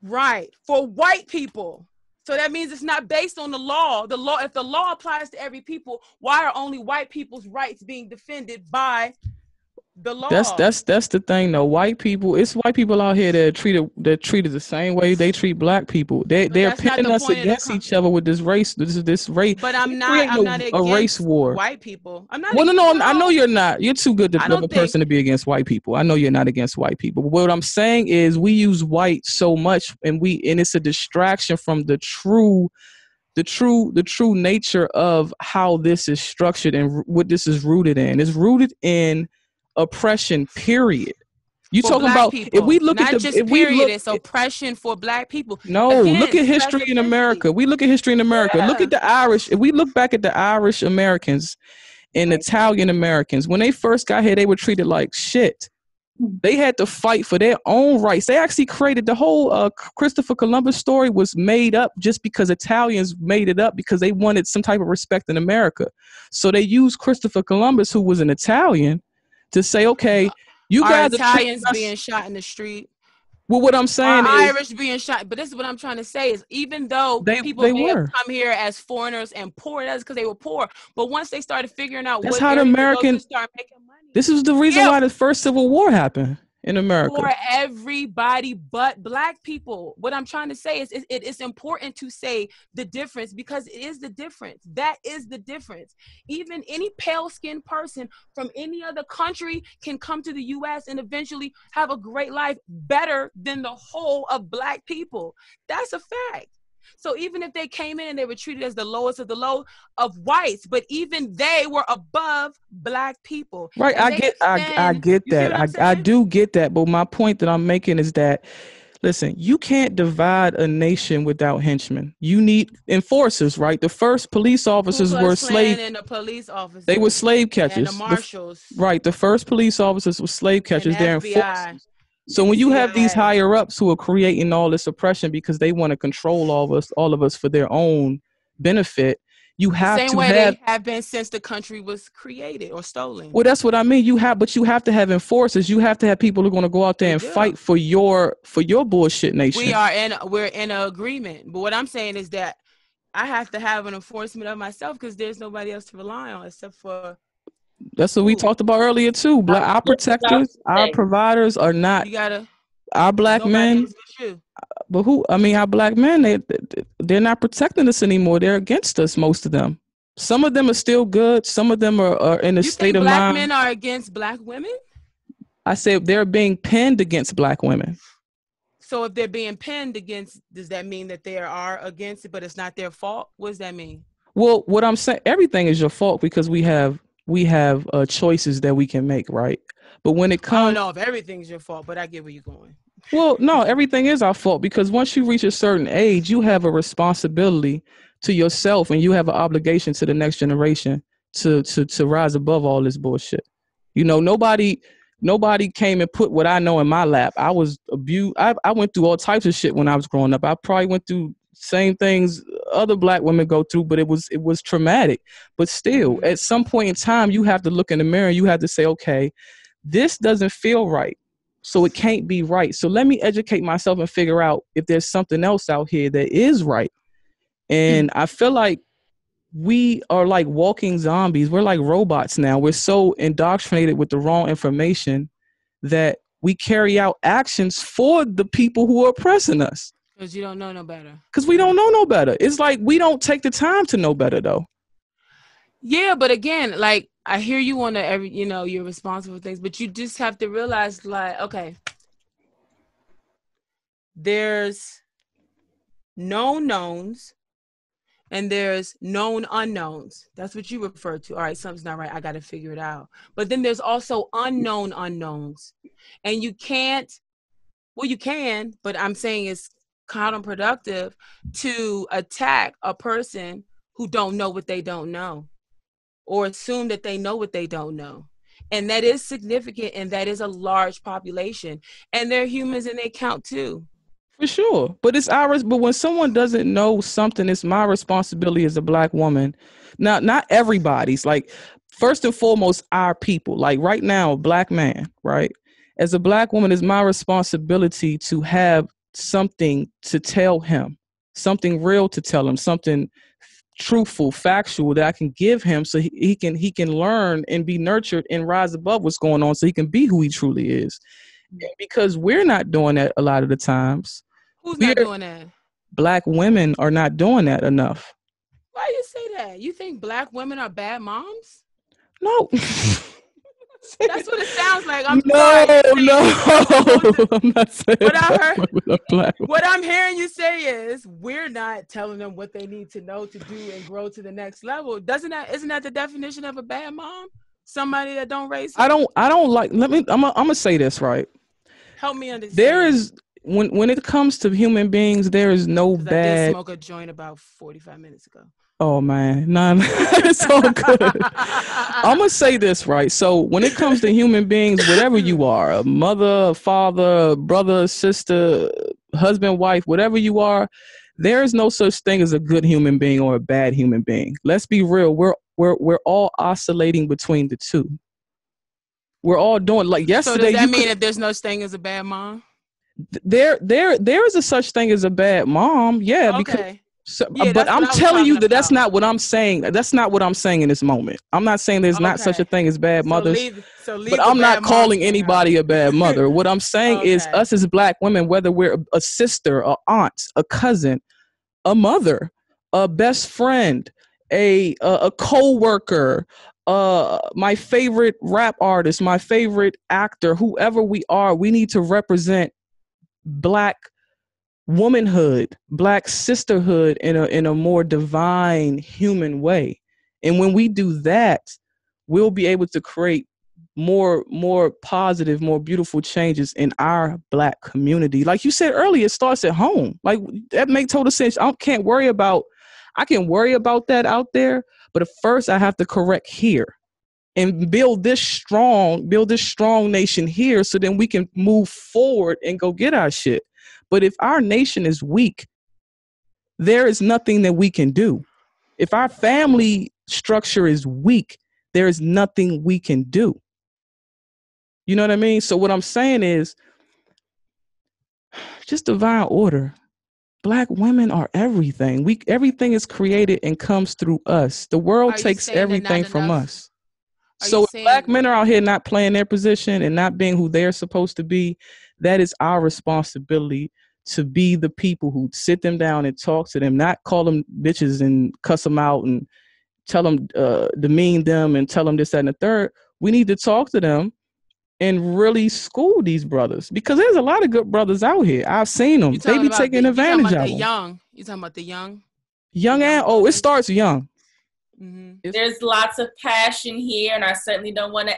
Right. For white people. So that means it's not based on the law. The law, if the law applies to every people, why are only white people's rights being defended by the law? That's the thing though. White people, it's white people out here that are treated the same way they treat black people. They're pitting us against each other with this race. But I'm not against a race war. White people. I'm not. Well, no, I know you're not. You're too good of a person to be against white people. I know you're not against white people. But what I'm saying is we use white so much, and it's a distraction from the true nature of how this is structured and what this is rooted in. It's rooted in oppression, period. You talking about people. If we look not at just period, it's oppression for black people. No, again, look at history in America. We look at history in America. Yeah. Look at the Irish. If we look back at the Irish Americans and Italian Americans, when they first got here, they were treated like shit. They had to fight for their own rights. They actually created the whole Christopher Columbus story was made up just because Italians made it up because they wanted some type of respect in America. So they used Christopher Columbus, who was an Italian, to say, okay, you guys Italians being shot in the street. Well, what I'm saying is Irish being shot. But this is what I'm trying to say is even though people may have come here as foreigners and poor, that's because they were poor. But once they started figuring out that's how the Americans start making money. This is the reason why the first Civil War happened in America. For everybody but black people. What I'm trying to say is it's important to say the difference because it is the difference. That is the difference. Even any pale-skinned person from any other country can come to the U.S. and eventually have a great life better than the whole of black people. That's a fact. So even if they came in and they were treated as the lowest of the low of whites, but even they were above black people. Right. I get that. I do get that. But my point that I'm making is that, listen, you can't divide a nation without henchmen. You need enforcers, right? The first police officers were slave. And the police officers. They were slave catchers. And the marshals. Right. The first police officers were slave catchers. They're enforcers. So when you have these higher ups who are creating all this oppression because they want to control all of us for their own benefit, you have to have. The same way they have been since the country was created or stolen. Well, that's what I mean. But you have to have enforcers. You have to have people who are going to go out there and fight for your bullshit nation. We're in an agreement. But what I'm saying is that I have to have an enforcement of myself because there's nobody else to rely on except for. That's what we talked about earlier too. Our protectors, our providers are not. Our black men. But our black men, they're not protecting us anymore. They're against us, most of them. Some of them are still good. Some of them are in a state of mind. Black men are against black women? I said they're being pinned against black women. So if they're being pinned against, does that mean that they are against it, but it's not their fault? What does that mean? Well, what I'm saying, everything is your fault because we have choices that we can make, right? But when it comes, I don't know if everything's your fault, but I get where you're going. Well, no, everything is our fault because once you reach a certain age, you have a responsibility to yourself and you have an obligation to the next generation to rise above all this bullshit. You know, nobody came and put what I know in my lap. I was abused. I went through all types of shit when I was growing up. I probably went through same things other black women go through, but it was traumatic. But still, at some point in time, you have to look in the mirror and you have to say, okay, this doesn't feel right. So it can't be right. So let me educate myself and figure out if there's something else out here that is right. And I feel like we are like walking zombies. We're like robots now. We're so indoctrinated with the wrong information that we carry out actions for the people who are oppressing us. Because you don't know no better. Because we don't know no better. It's like we don't take the time to know better, though. Yeah, but again, like, I hear you on you're responsible for things, but you just have to realize, like, okay, there's known knowns and there's known unknowns. That's what you refer to. All right, something's not right. I got to figure it out. But then there's also unknown unknowns. And you can, but I'm saying it's counterproductive to attack a person who don't know what they don't know, or assume that they know what they don't know. And that is significant, and that is a large population. And they're humans and they count too. For sure. But it's ours. But when someone doesn't know something, it's my responsibility as a Black woman. Now, not everybody's. Like, first and foremost, our people. Like right now, a Black man, right? As a Black woman, it's my responsibility to have something to tell him, something real to tell him, something truthful, factual that I can give him, so he can learn and be nurtured and rise above what's going on, so he can be who he truly is. And because we're not doing that a lot of the times. Who's not doing that? Black women are not doing that enough. Why you say that? You think Black women are bad moms? No. That's what it sounds like. I'm not saying what I'm hearing you say is we're not telling them what they need to know to do and grow to the next level. Isn't that the definition of a bad mom? Somebody that don't raise them? I don't like, I'm gonna say this, right? Help me understand. There is, when it comes to human beings, there is no bad. I did smoke a joint about 45 minutes ago. Oh man, no, it's all good. I'm gonna say this, right? So when it comes to human beings, whatever you are, a mother, a father, a brother, sister, husband, wife, whatever you are, there is no such thing as a good human being or a bad human being. Let's be real. We're all oscillating between the two. We're all doing, like yesterday. So does that mean that there's no such thing as a bad mom? There is a such thing as a bad mom. Yeah, okay. Because. So, yeah, but I'm telling you that that's not what I'm saying. That's not what I'm saying in this moment. I'm not saying there's not such a thing as bad mothers. But I'm not calling anybody a bad mother. What I'm saying is us as Black women, whether we're a sister, a aunt, a cousin, a mother, a best friend, a co-worker, my favorite rap artist, my favorite actor, whoever we are, we need to represent Black womanhood, Black sisterhood in a more divine human way. And when we do that, we'll be able to create more positive, more beautiful changes in our Black community. Like you said earlier, it starts at home. Like that makes total sense. I can worry about that out there, but at first I have to correct here and build this strong nation here, so then we can move forward and go get our shit. But if our nation is weak, there is nothing that we can do. If our family structure is weak, there is nothing we can do. You know what I mean? So what I'm saying is just divine order. Black women are everything. Everything is created and comes through us. The world takes everything from us. So if Black men are out here not playing their position and not being who they're supposed to be, that is our responsibility, to be the people who sit them down and talk to them, not call them bitches and cuss them out and tell them, demean them and tell them this, that, and the third. We need to talk to them and really school these brothers, because there's a lot of good brothers out here. I've seen them. They be taking advantage of them. You talking about the young? Young and old. It starts young. Mm-hmm. There's lots of passion here, and I certainly don't want to,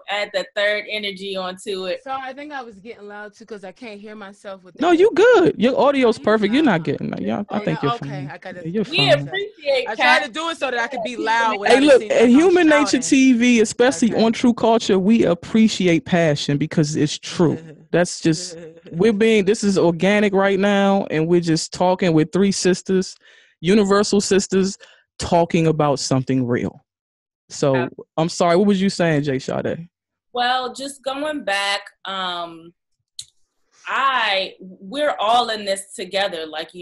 add that third energy onto it. So I think I was getting loud too because I can't hear myself. No, you good. Your audio's perfect. You're not getting that. Yeah, I think you're fine. I gotta. You're fine. We appreciate. I tried to do it so that I could be loud. Hey, look, at Human Nature TV, especially on True Culture, we appreciate passion because it's true. That's just this is organic right now, and we're just talking with three sisters, universal sisters, talking about something real. So I'm sorry, what was you saying, Jay Sade? Well, just going back, we're all in this together. Like,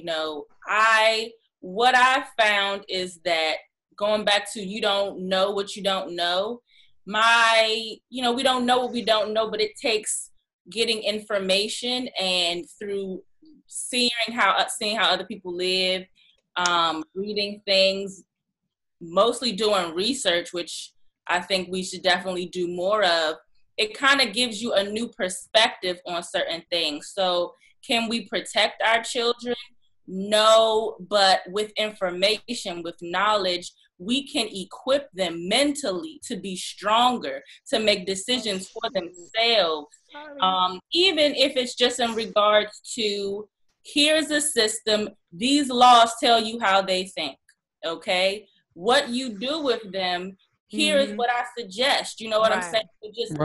what I found is that going back to, you don't know what you don't know. We don't know what we don't know, but it takes getting information and through seeing how other people live, reading things, mostly doing research, which I think we should definitely do more of. It kind of gives you a new perspective on certain things. So can we protect our children? No, but with information, with knowledge, we can equip them mentally to be stronger, to make decisions for themselves. Even if it's just in regards to, here's a system, these laws tell you how they think, okay? What you do with them, here is what I suggest. You know what I'm saying? So just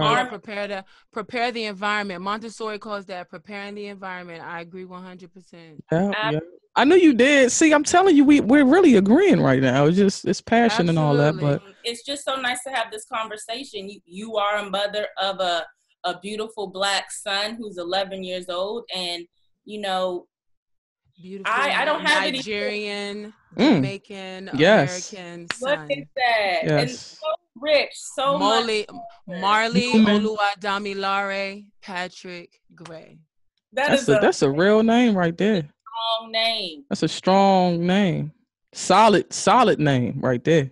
prepare the environment. Montessori calls that preparing the environment. I agree 100%. Yeah. I knew you did. See, I'm telling you, we're really agreeing right now. It's passion and all that, but it's just so nice to have this conversation. You are a mother of a beautiful Black son who's 11 years old, and you know, beautiful. I don't have Nigerian, Jamaican, American son. What is that? Yes. And so rich, so Marley Oluwadamilare Patrick Gray. That's a real name right there. Strong name. That's a strong name. Solid name right there.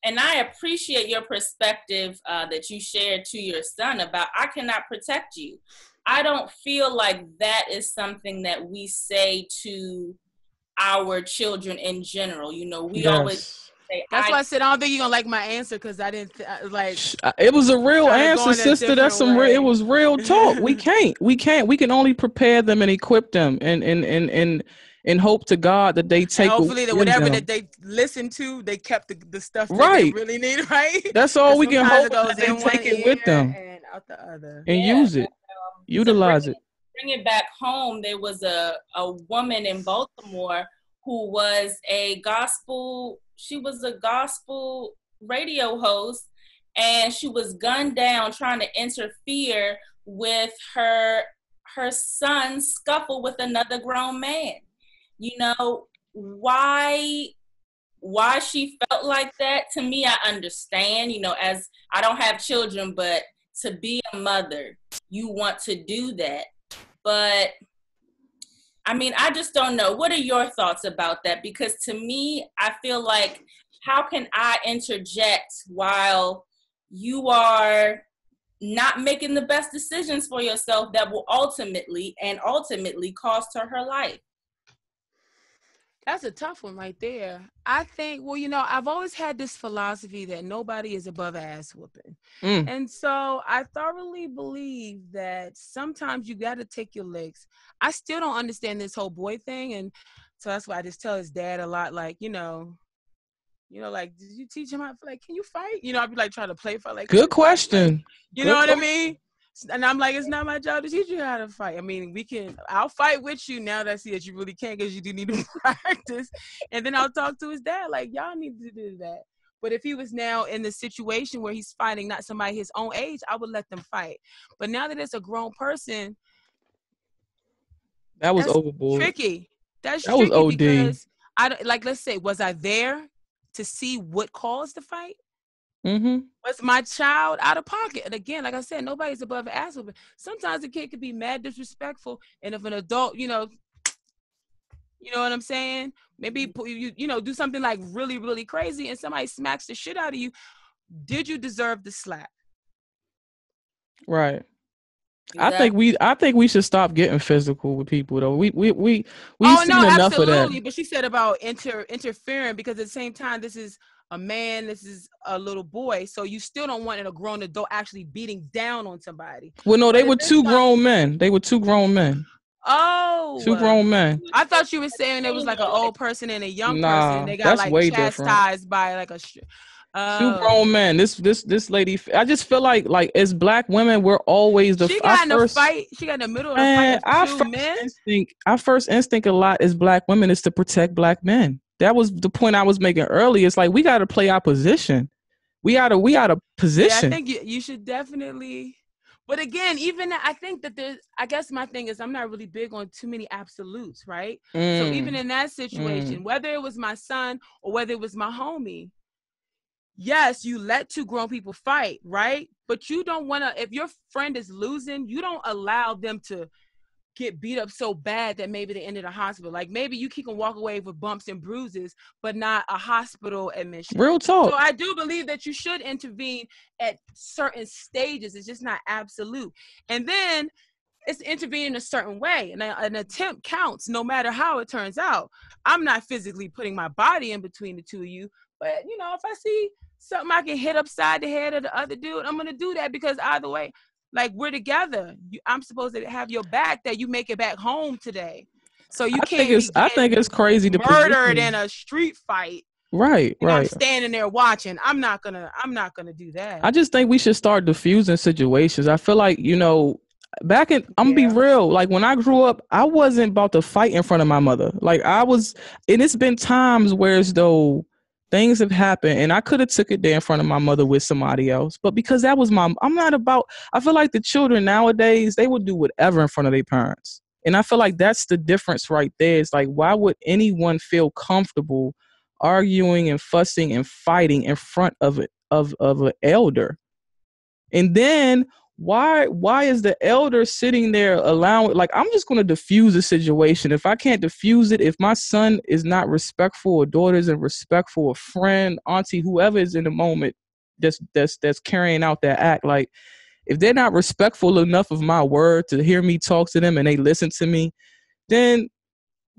And I appreciate your perspective that you shared to your son about, I cannot protect you. I don't feel like that is something that we say to our children in general. You know, we always say, that's why I said I don't think you're gonna like my answer, because I didn't it was a real answer, sister. That's some real, it was real talk. We can only prepare them and equip them and hope to God that they take, and hopefully that whatever that they listen to, they kept the stuff that they really need, right? That's all we can hope, that they take it with them and out the other and use it. Utilize it. Bring it back home. There was a woman in Baltimore who was a gospel radio host, and she was gunned down trying to interfere with her son's scuffle with another grown man. You know, why she felt like that, to me, I understand, you know, as I don't have children, but to be a mother, you want to do that. But I mean, I just don't know. What are your thoughts about that? Because to me, I feel like, how can I interject while you are not making the best decisions for yourself that will ultimately cost her life? That's a tough one right there. I think, well, you know, I've always had this philosophy that nobody is above ass whooping. And so I thoroughly believe that sometimes you got to take your licks. I still don't understand this whole boy thing. And so that's why I just tell his dad a lot, like, you know, like, did you teach him how, like, can you fight? You know, I'd be like trying to play for, like, good question. Like, you know what I mean? And I'm like, it's not my job to teach you how to fight. I mean, I'll fight with you now that I see that you really can, because you do need to practice. And then I'll talk to his dad, like, y'all need to do that. But if he was now in the situation where he's fighting not somebody his own age, I would let them fight. But now that it's a grown person, that's overboard. Tricky. That was OD. Because let's say, was I there to see what caused the fight? Was my child out of pocket? And again, like I said, nobody's above ass whooping. Sometimes a kid could be mad disrespectful, and if an adult, you know what I'm saying? Maybe you know, do something like really, really crazy, and somebody smacks the shit out of you. Did you deserve the slap? Right. Exactly. I think we should stop getting physical with people, though. We've seen enough of that. But she said about interfering, because at the same time, this is a man, this is a little boy, so you still don't want a grown adult actually beating down on somebody. Well, no, they were two grown men. Oh, two grown men. I thought you were saying there was like an old person and a young person. They got like chastised by like a. Two grown men. This lady. I just feel like as Black women, we're always the. She got in a fight. She got in the middle of a fight with two men. Our first instinct a lot as Black women is to protect Black men. That was the point I was making earlier. It's like we got to play our position. We got to position. Yeah, I think you should definitely. But again, even I think that I guess my thing is I'm not really big on too many absolutes, right? So even in that situation, whether it was my son or whether it was my homie, yes, you let two grown people fight, right? But you don't want to, if your friend is losing, you don't allow them to get beat up so bad that maybe they end in a hospital. Like maybe you can walk away with bumps and bruises, but not a hospital admission. Real talk. So I do believe that you should intervene at certain stages. It's just not absolute. And then it's intervening a certain way, and an attempt counts no matter how it turns out. I'm not physically putting my body in between the two of you, but if I see something I can hit upside the head of the other dude, I'm gonna do that, because either way, like, we're together. I'm supposed to have your back that you make it back home today. So you I think it's crazy to murdered in a street fight. Right. I'm standing there watching. I'm not gonna do that. I just think we should start diffusing situations. I feel like, back in, I'm gonna be real. Like when I grew up, I wasn't about to fight in front of my mother. Like and it's been times where as though things have happened and I could have took it there in front of my mother with somebody else. But because that was I feel like the children nowadays, they would do whatever in front of their parents. And I feel like that's the difference right there. It's like, why would anyone feel comfortable arguing and fussing and fighting in front of an elder? And then why is the elder sitting there allowing, like, I'm just going to diffuse the situation. If I can't diffuse it, if my son is not respectful, or daughter isn't respectful, or friend, auntie, whoever is in the moment that's carrying out that act, like, if they're not respectful enough of my word to hear me talk to them and they listen to me, then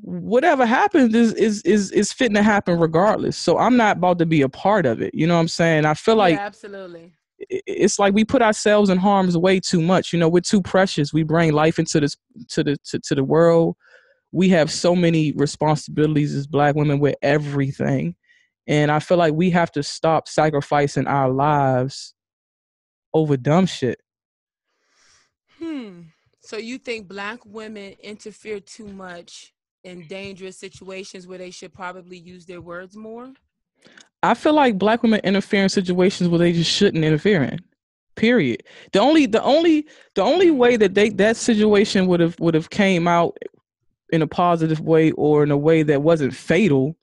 whatever happens is fitting to happen regardless. So I'm not about to be a part of it. You know what I'm saying? I feel like absolutely. It's like we put ourselves in harm's way too much. We're too precious. We bring life into this to the world. We have so many responsibilities as Black women with everything, and I feel like we have to stop sacrificing our lives over dumb shit. So you think Black women interfere too much in dangerous situations where they should probably use their words more? I feel like Black women interfere in situations where they just shouldn't interfere in. Period. The only way that situation would have came out in a positive way, or in a way that wasn't fatal,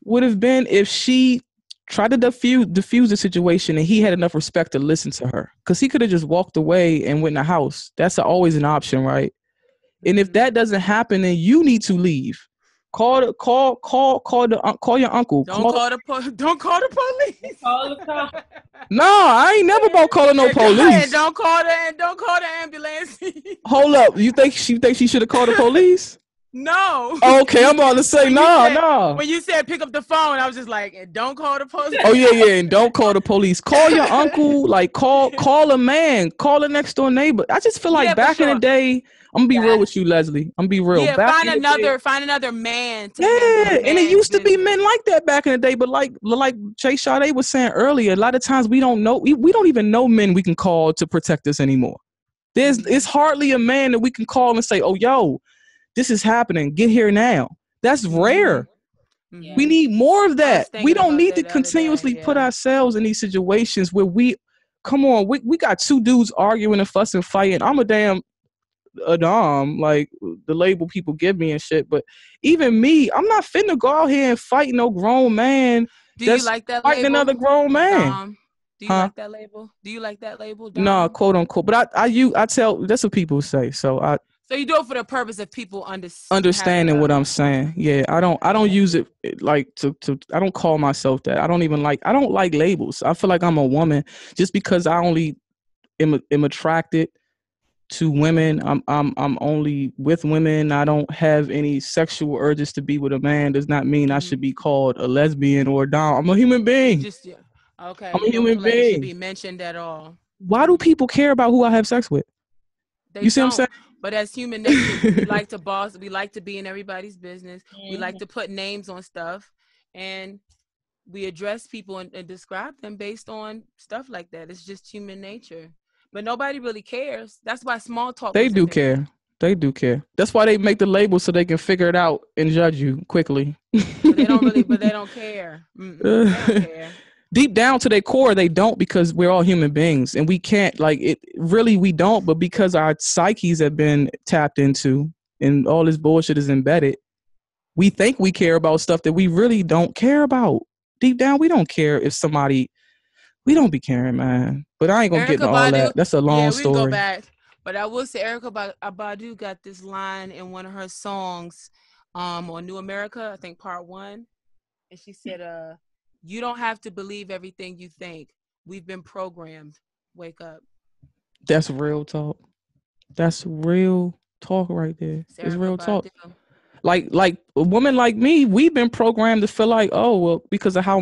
would have been if she tried to diffuse the situation and he had enough respect to listen to her. Because he could have just walked away and went in the house. That's always an option, right? And if that doesn't happen, then you need to leave. Call your uncle. Don't call the police. Call the cop. No, I ain't never about calling no police. Don't call the ambulance. Hold up. You think she should have called the police? No. Okay, I'm about to say no. When you said pick up the phone, I was just like, and don't call the police. Oh yeah, and don't call the police. Call your uncle. Like call a man. Call a next door neighbor. I just feel like back in the day. I'm gonna be real with you, Leslie. I'm gonna be real. Yeah, find another man. And it used to be men like that back in the day. But like Jay Sade was saying earlier, a lot of times we don't know. We don't even know men we can call to protect us anymore. It's hardly a man that we can call and say, "Oh, yo, this is happening. Get here now." That's rare. Mm-hmm. We need more of that. We don't need to continuously put ourselves in these situations where we got two dudes arguing and fussing, fighting. I'm a damn Adam, like the label people give me and shit. But even me, I'm not finna go out here and fight no grown man. Do you like that fighting label? Another grown man. Do you like that label? Do you like that label? No, quote unquote. But I tell, that's what people say. So you do it for the purpose of people understanding what I'm saying. Yeah, I don't use it like to I don't call myself that. I don't like labels. I feel like I'm a woman just because I only am attracted to women. I'm only with women. I don't have any sexual urges to be with a man. Does not mean I should be called a lesbian or a dom. I'm a human being. Okay. I'm a human being. Should be mentioned at all. Why do people care about who I have sex with? You see what I'm saying? But as human nature, we like to boss. We like to be in everybody's business. Mm-hmm. We like to put names on stuff, and we address people and describe them based on stuff like that. It's just human nature. But nobody really cares. That's why small talk. They do care. They do care. That's why they make the label so they can figure it out and judge you quickly. But they don't care. They don't care. Deep down to their core, they don't, because we're all human beings and we can't, like, it really, we don't. But because our psyches have been tapped into and all this bullshit is embedded, we think we care about stuff that we really don't care about. deep down, we don't care if somebody, we don't be caring, man. But I ain't gonna get into all that. That's a long story. We can go back. But I will say Erykah Badu got this line in one of her songs on New America, I think part 1. And she said, you don't have to believe everything you think. We've been programmed. Wake up. That's real talk. That's real talk right there. It's real talk. Like a woman like me, we've been programmed to feel like, oh, well, because of how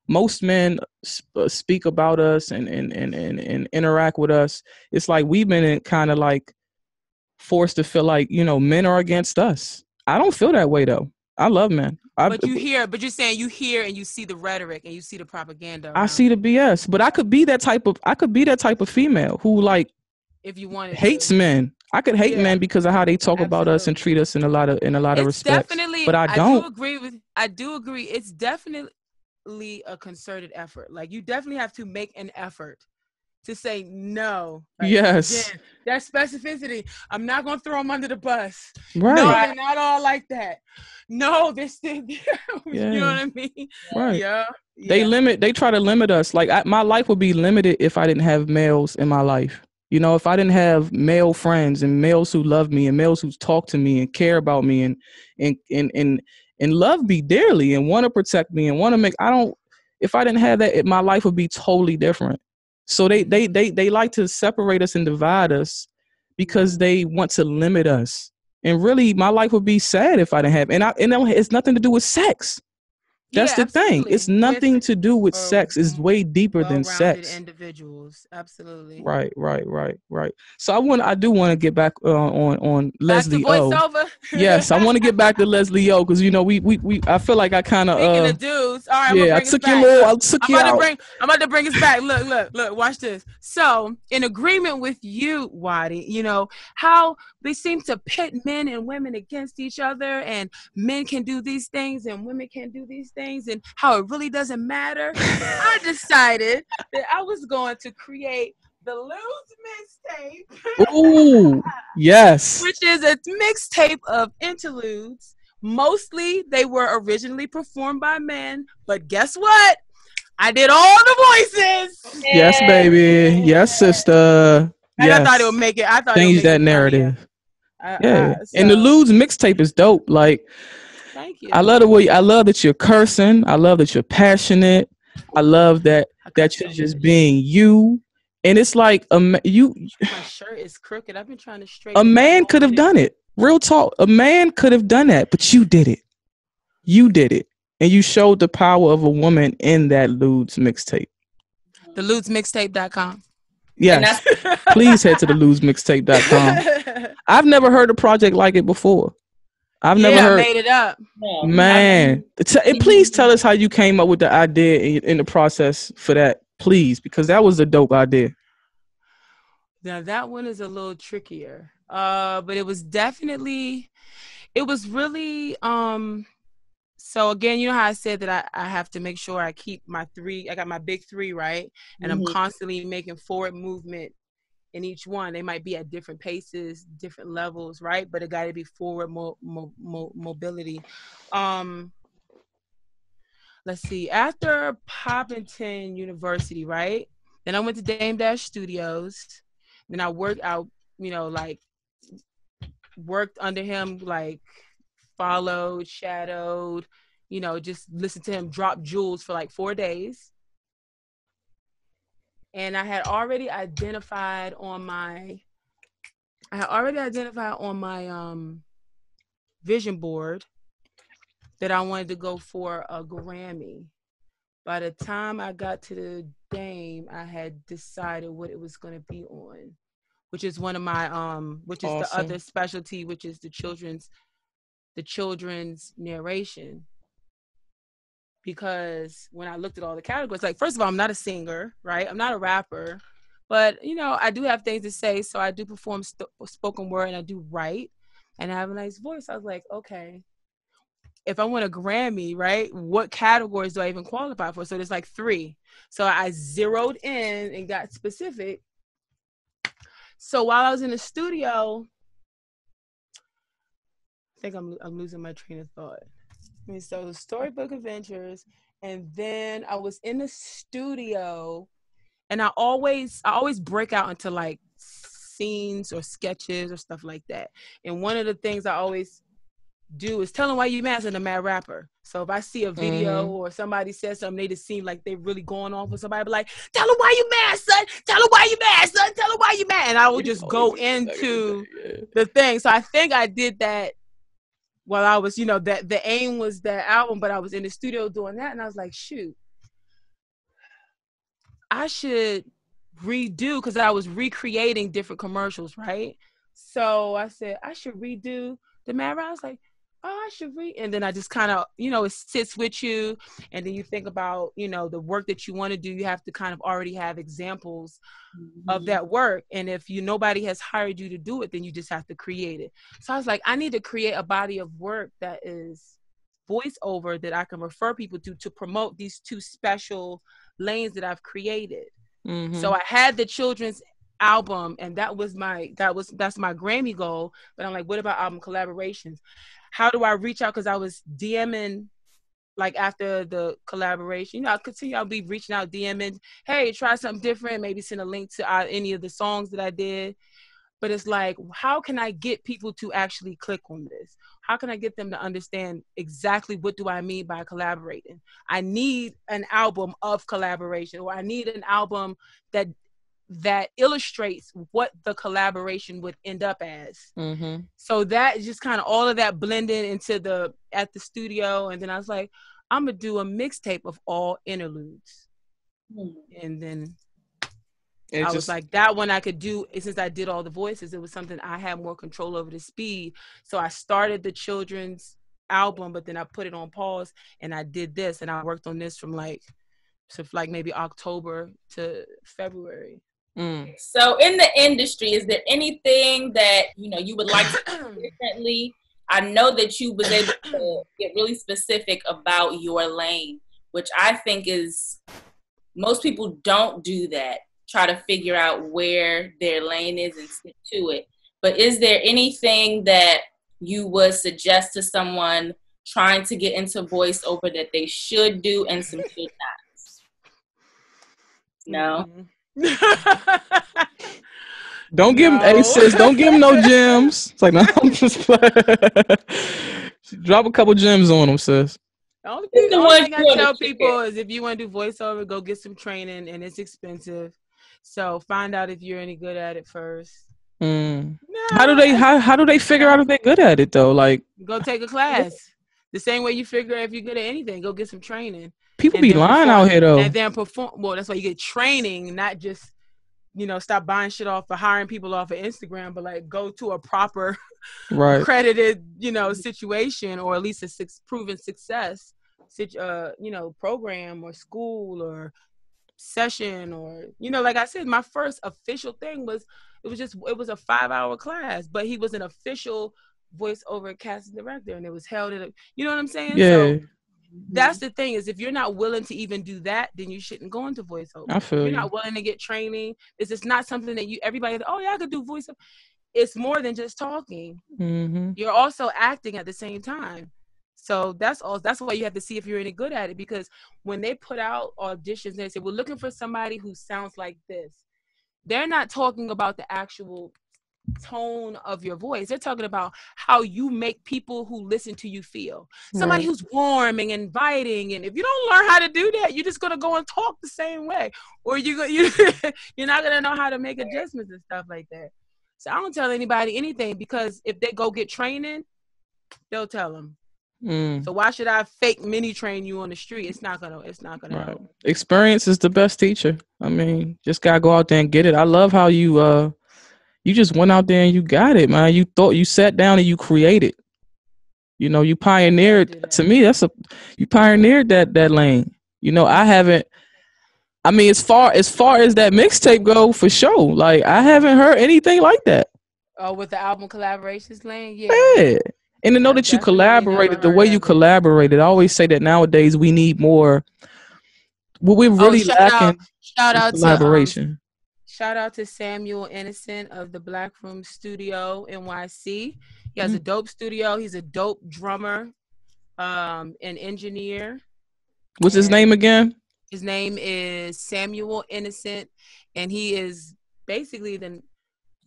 most men speak about us and interact with us. It's like we've been kind of like forced to feel like, men are against us. I don't feel that way though. I love men. But you're saying you hear and you see the rhetoric and you see the propaganda. I see the BS, but I could be that type of female who, like, if you want, hates men. I could hate men because of how they talk about us and treat us in a lot of respects. Definitely, but I don't. I do agree. It's definitely a concerted effort. Like, you definitely have to make an effort to say no. Like, yes. Again, that specificity. I'm not going to throw them under the bus. Right. No, they're not all like that. No, they're still there. Yeah. You know what I mean? Right. Yeah. They try to limit us. Like, my life would be limited if I didn't have males in my life. If I didn't have male friends and males who love me and males who talk to me and care about me and love me dearly and want to protect me and want to if I didn't have that, my life would be totally different. So they like to separate us and divide us because they want to limit us. And really, my life would be sad if I didn't have. And it's nothing to do with sex. That's the thing. It's nothing to do with sex. It's way deeper than sex. Individuals, absolutely. Right. So I do want to get back on Leslie O. Yes, I want to get back to Leslie O because we I feel like I kind of speaking of dudes. All right, yeah, I took you out. I'm about to bring us back. Look, watch this. So, in agreement with you, Waddy, how they seem to pit men and women against each other, and men can do these things and women can do these things, and how it really doesn't matter. I decided that I was going to create the Ludes mixtape. Ooh, yes. Which is a mixtape of interludes. Mostly they were originally performed by men, but guess what? I did all the voices. Yes, baby. Yes, sister. Yes. I thought it would make it. I thought change that narrative. And the Ludes mixtape is dope. Like, thank you. I love that you're cursing. I love that you're passionate. I love that you're just being you. And it's like my shirt is crooked. I've been trying to straighten. A man could have done it. Real talk. A man could have done that, but you did it. You did it, and you showed the power of a woman in that Ludes mixtape. The LudesMixtape.com. Yes, please head to the LudesMixtape.com. I've never heard a project like it before. I've never heard. I made it up, man. And please tell us how you came up with the idea in the process for that, please, because that was a dope idea. Now that one is a little trickier, but it was really. So again, you know how I said that I have to make sure I keep my 3. I got my big 3, right? And I'm constantly making forward movement in each one. They might be at different paces, different levels, right? But it got to be forward mobility. Let's see. After Poppington University, right? Then I went to Dame Dash Studios. Then I worked out, worked under him, like followed, shadowed, just listened to him drop jewels for like 4 days. And I had already identified on my vision board that I wanted to go for a Grammy. By the time I got to the Dame, I had decided what it was going to be on, which is one of my which is awesome. The other specialty, which is the children's narration. Because when I looked at all the categories, like, first of all, I'm not a singer, right? I'm not a rapper, but I do have things to say. So I do perform spoken word and I do write and I have a nice voice. I was like, okay, if I want a Grammy, right, what categories do I even qualify for? So there's like 3. So I zeroed in and got specific. So while I was in the studio, I think I'm losing my train of thought. So the Storybook Adventures, And then I was in the studio, and I always break out into like scenes or sketches or stuff like that. And one of the things I always do is tell them why you mad at a mad rapper. So if I see a video or somebody says something, they just seem like they really going on for somebody, be like, tell them why you mad, son. Tell them why you mad, son. Tell them why you mad. And I will just go into the thing. So I think I did that while I was, that the aim was that album, but I was in the studio doing that. And I was like, shoot, I should redo, because I was recreating different commercials, right? So I said, I should redo the Mad Rap. I was like, oh, I should and then I just kind of, it sits with you, and then you think about, the work that you want to do. You have to kind of already have examples of that work, and if nobody has hired you to do it, then you just have to create it. So I was like, I need to create a body of work that is voiceover that I can refer people to promote these two special lanes that I've created. So I had the children's album, and that's my Grammy goal. But I'm like, what about album collaborations? How do I reach out? Because I was DMing, like, after the collaboration, I'll be reaching out, DMing, hey, try something different, maybe send a link to any of the songs that I did. But it's like, how can I get people to actually click on this? How can I get them to understand exactly what do I mean by collaborating? I need an album of collaboration, or I need an album that illustrates what the collaboration would end up as. So that just kind of all of that blended into at the studio. And then I was like, I'm going to do a mixtape of all interludes. And then I was like, that one I could do, since I did all the voices, it was something I had more control over the speed. So I started the children's album, but then I put it on pause, and I did this, and I worked on this from like maybe October to February. So in the industry, is there anything that, you would like to do differently? I know that you was able to get really specific about your lane, which I think is, most people don't do that. Try to figure out where their lane is and stick to it. But is there anything that you would suggest to someone trying to get into voiceover that they should do and some should not? No? Don't give him, hey sis, don't give him no gems. It's like, no, I'm just drop a couple gems on him, sis. The only thing I tell people is, if you want to do voiceover, go get some training, and it's expensive. So find out if you're any good at it first. No, how do they figure out if they're good at it though? Like, go take a class. The same way you figure if you're good at anything, go get some training. People be lying out here though. And then perform. Well, that's why you get training, not just stop buying shit off or hiring people off of Instagram, but like go to a proper accredited situation, or at least a proven success program or school or session, or like I said, my first official thing was it was a 5-hour class, but he was an official voiceover casting director, and it was held at you know what I'm saying? Yeah. So that's the thing, is if you're not willing to even do that, then you shouldn't go into voiceover. I feel you're not willing to get training. This is not something that everybody, oh yeah, I could do voiceover. It's more than just talking. You're also acting at the same time. So that's why you have to see if you're any good at it, because when they put out auditions, they say, we're looking for somebody who sounds like this. They're not talking about the actual tone of your voice. They're talking about how you make people who listen to you feel. Somebody who's warm and inviting. And if you don't learn how to do that, you're just going to go and talk the same way. Or you're not going to know how to make adjustments and stuff like that. So I don't tell anybody anything, because if they go get training, they'll tell them. So why should I fake mini train you on the street? It's not gonna help. Experience is the best teacher. I mean, just gotta go out there and get it. I love how you just went out there and you got it, man. You sat down and you created. You pioneered. To me, you pioneered that lane. I haven't. I mean, as far as that mixtape go, for sure. Like, I haven't heard anything like that. Oh, with the album collaborations lane, yeah. And to know that you collaborated the way you collaborated, I always say that nowadays we need more. What we're really lacking. Shout out collaboration. Shout out to Samuel Innocent of the Black Room Studio NYC. He has a dope studio. He's a dope drummer, an engineer. What's his name again? His name is Samuel Innocent, and he is basically the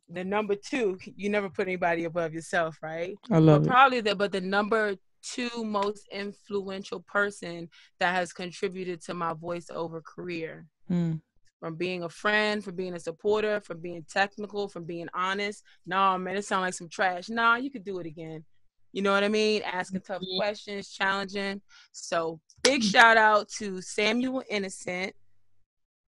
number 2. You never put anybody above yourself, right? I love but it. probably the number 2 most influential person that has contributed to my voiceover career. From being a friend, from being a supporter, from being technical, from being honest. No, man, it sounds like some trash. Nah, you could do it again. You know what I mean? Asking tough questions, challenging. So big shout out to Samuel Innocent.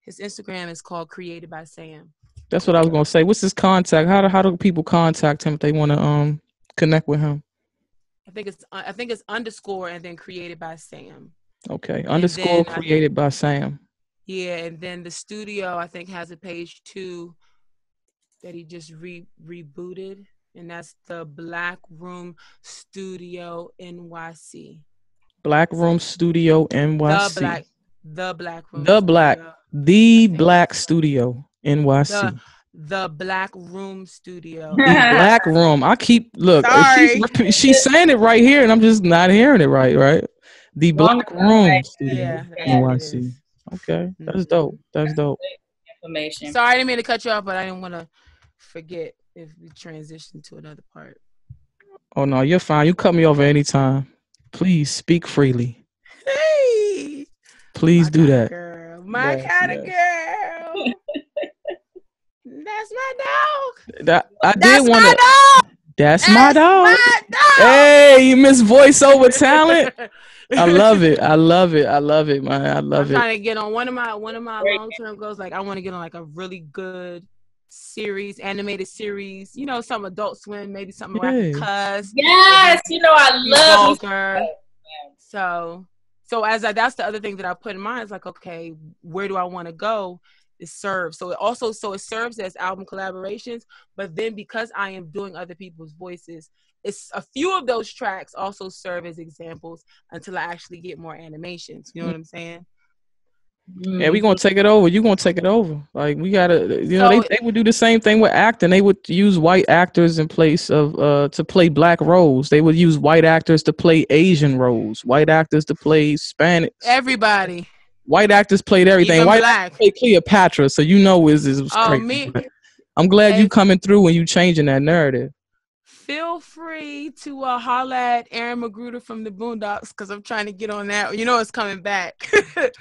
His Instagram is called Created by Sam. That's what I was gonna say. What's his contact? How do people contact him if they want to connect with him? I think it's underscore and then Created by Sam. Okay, underscore Created by Sam. Yeah, and then the studio I think has a page too that he just rebooted, and that's the Black Room Studio NYC. Black Room Studio NYC. The Black Room. The Black. Studio. The Black Studio NYC. The Black Room Studio. The Black Room. I keep look. Sorry. She's saying it right here, and I'm just not hearing it right. Right. The Black Room Studio NYC. Okay, that's dope. That's dope. Information. Sorry, I didn't mean to cut you off, but I didn't want to forget if we transition to another part. Oh no, you're fine. You cut me off anytime. Please speak freely. Hey, please do that. Girl. My kind of girl. That's my dog. That's my dog. Hey, Miss Voiceover Talent. I love it. I love it. I love it, man. I love it. I'm trying to get on one of my long-term goals. Like I want to get on like a really good series, animated series. You know, some Adult Swim, maybe something where I can cuss. Yes, you know I love vulgar. So that's the other thing that I put in mind is like, okay, where do I want to go? It serves. So it serves as album collaborations, but then because I am doing other people's voices, it's a few of those tracks also serve as examples until I actually get more animations. You know what I'm saying? Yeah, we gonna take it over. You gonna take it over. Like we gotta, you know, they would do the same thing with acting. They would use white actors in place of to play black roles. They would use white actors to play Asian roles. White actors to play Spanish. Everybody. White actors played everything. Even white black. actors played Cleopatra, so you know it was crazy. I'm glad you coming through and you changing that narrative. Feel free to holler at Aaron Magruder from the Boondocks because I'm trying to get on that. You know it's coming back.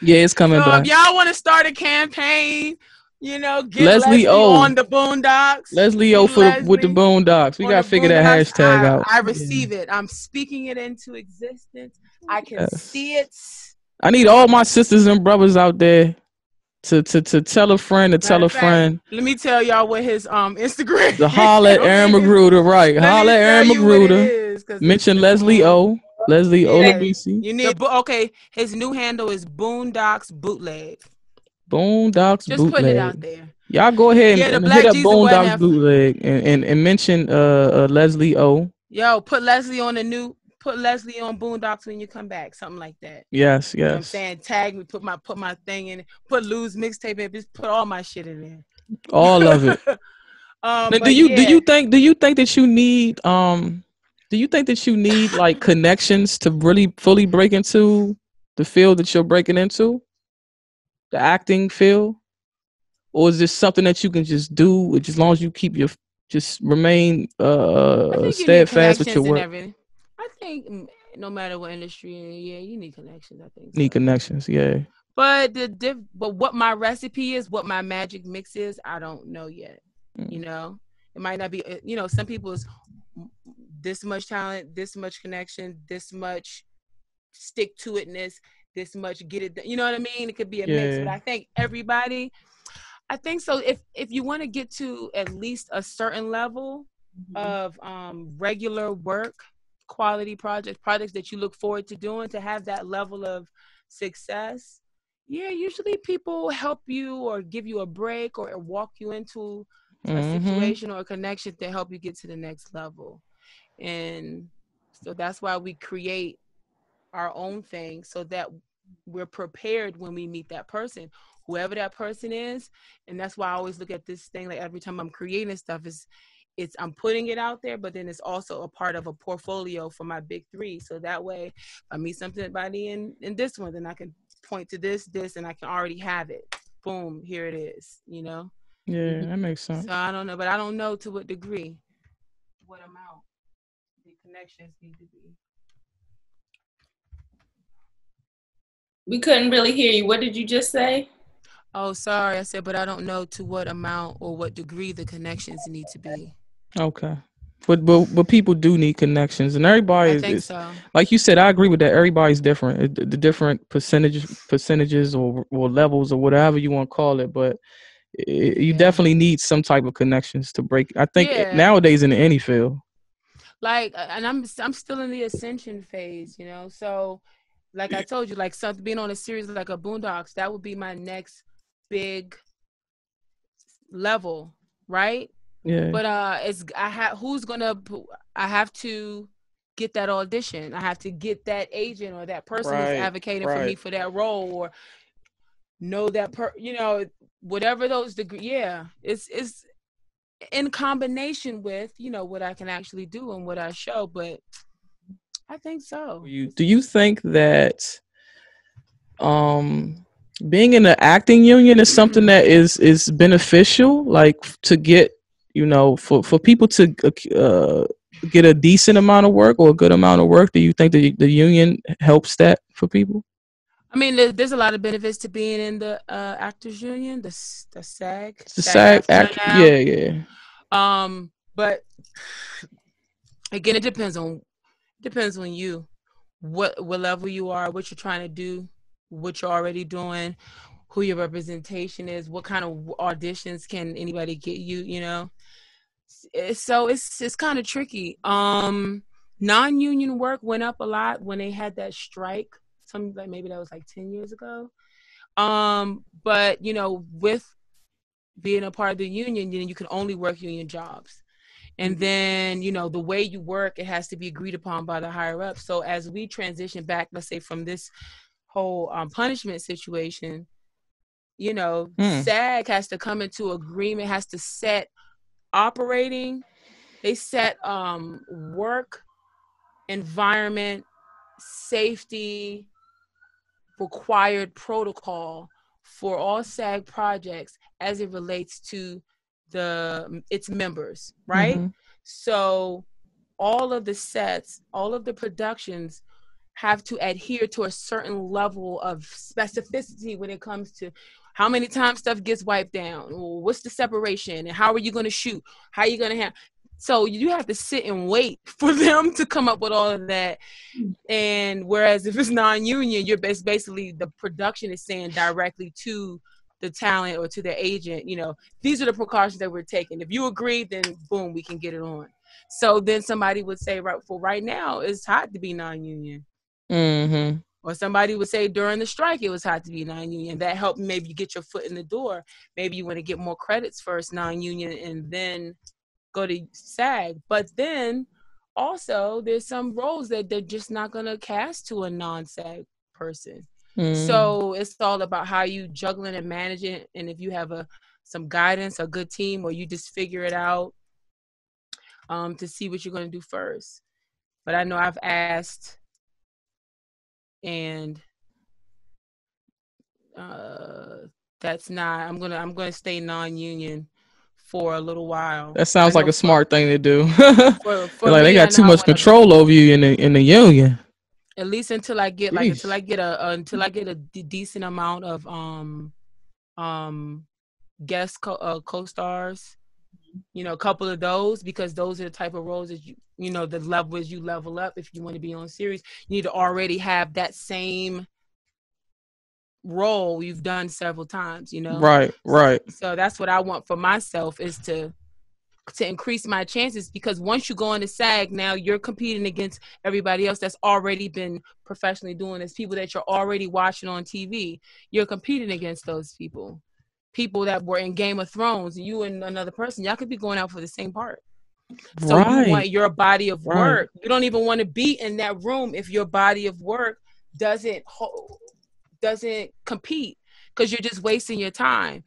Yeah, it's coming back. If y'all want to start a campaign, you know, get Leslie O on the Boondocks. Leslie O with the Boondocks. We gotta figure that hashtag out. I receive it. I'm speaking it into existence. I can see it. I need all my sisters and brothers out there to tell a friend to tell a friend. Let me tell y'all what his Instagram. The holler at Aaron Magruder, right? Holler at Aaron Magruder. Mention Leslie O. Leslie O. LaBC. You need his new handle is Boondocks Bootleg. Boondocks Just Bootleg. Put it out there. Y'all go ahead and hit up Boondocks Bootleg and mention Leslie O. Yo, put Leslie on Boondocks when you come back, something like that. Yes. You know what I'm saying, tag me, put my thing in it, put Ludes Mixtape in, just put all my shit in there. All of it. Do you think that you need like connections to really fully break into the field that you're breaking into, the acting field, or is this something that you can just do as long as you keep just remain steadfast with your work? I think no matter what industry, you need connections. I think need connections, yeah. But but what my recipe is, what my magic mix is, I don't know yet. You know, it might not be. You know, some people's this much talent, this much connection, this much stick to itness, this much get it. You know what I mean? It could be a mix, but I think everybody. I think so. If you want to get to at least a certain level of regular work, quality projects that you look forward to doing, to have that level of success, usually people help you or give you a break or walk you into a situation or a connection to help you get to the next level. And so that's why we create our own thing, so that we're prepared when we meet that person, whoever that person is. And that's why I always look at this thing, like every time I'm creating stuff, it's I'm putting it out there, but then it's also a part of a portfolio for my big three. So that way, if I meet somebody in this one, then I can point to this, and I can already have it. Boom, here it is, you know? Yeah, that makes sense. So I don't know, but I don't know to what degree, what amount the connections need to be. We couldn't really hear you. What did you just say? Oh, sorry. I said, but I don't know to what amount or what degree the connections need to be. Okay. But people do need connections, and everybody I is, think so. Like you said. I agree with that. Everybody's different. The different percentages or levels or whatever you want to call it, but you definitely need some type of connections to break. I think nowadays in any field. Like, and I'm still in the ascension phase, you know. So, like I told you, like something being on a series like a Boondocks, that would be my next big level, right? Yeah. But I have to get that audition. I have to get that agent or that person who's advocating for me for that role, or know that you know, whatever those degrees. Yeah, it's in combination with, you know, what I can actually do and what I show. But I think so. Do you think that being in the acting union is something that is beneficial, like to get, you know, for people to get a decent amount of work or a good amount of work? Do you think the union helps that for people? I mean, there's a lot of benefits to being in the actors union, the SAG. The SAG act, yeah. But again, it depends on you, what level you are, what you're trying to do, what you're already doing, who your representation is, what kind of auditions can anybody get you, you know. So it's kind of tricky. Non-union work went up a lot when they had that strike. Some, like, maybe that was like 10 years ago. But you know, with being a part of the union, you can only work union jobs. And then, you know, the way you work, it has to be agreed upon by the higher up. So as we transition back, let's say, from this whole punishment situation, you know, SAG has to come into agreement, has to set operating, they set work environment, safety, required protocol for all SAG projects as it relates to its members, right? So all of the sets, all of the productions have to adhere to a certain level of specificity when it comes to how many times stuff gets wiped down, what's the separation, and how are you going to shoot, how are you going to have. So you have to sit and wait for them to come up with all of that. And whereas if it's non-union, you're basically, the production is saying directly to the talent or to the agent, you know, these are the precautions that we're taking. If you agree, then boom, we can get it on. So then somebody would say, right now, it's hot to be non-union. Or somebody would say during the strike, it was hot to be non-union. That helped maybe get your foot in the door. Maybe you want to get more credits first, non-union, and then go to SAG. But then also there's some roles that they're just not going to cast to a non-SAG person. So it's all about how you juggling and manage it. And if you have some guidance, a good team, or you just figure it out to see what you're going to do first. But I know I've asked, and that's not, I'm gonna stay non-union for a little while. That sounds like a smart thing to do. For like, they got too much control over you in the union. At least until I get a decent amount of guest co-stars, you know, a couple of those, because those are the type of roles that you know, the level is you level up. If you want to be on series, you need to already have that same role you've done several times, you know. Right. So that's what I want for myself, is to increase my chances, because once you go into SAG, now you're competing against everybody else that's already been professionally doing this, people that you're already watching on TV. You're competing against those people that were in Game of Thrones, and you and another person, y'all could be going out for the same part. So you want your body of work. You don't even want to be in that room if your body of work doesn't compete, because you're just wasting your time.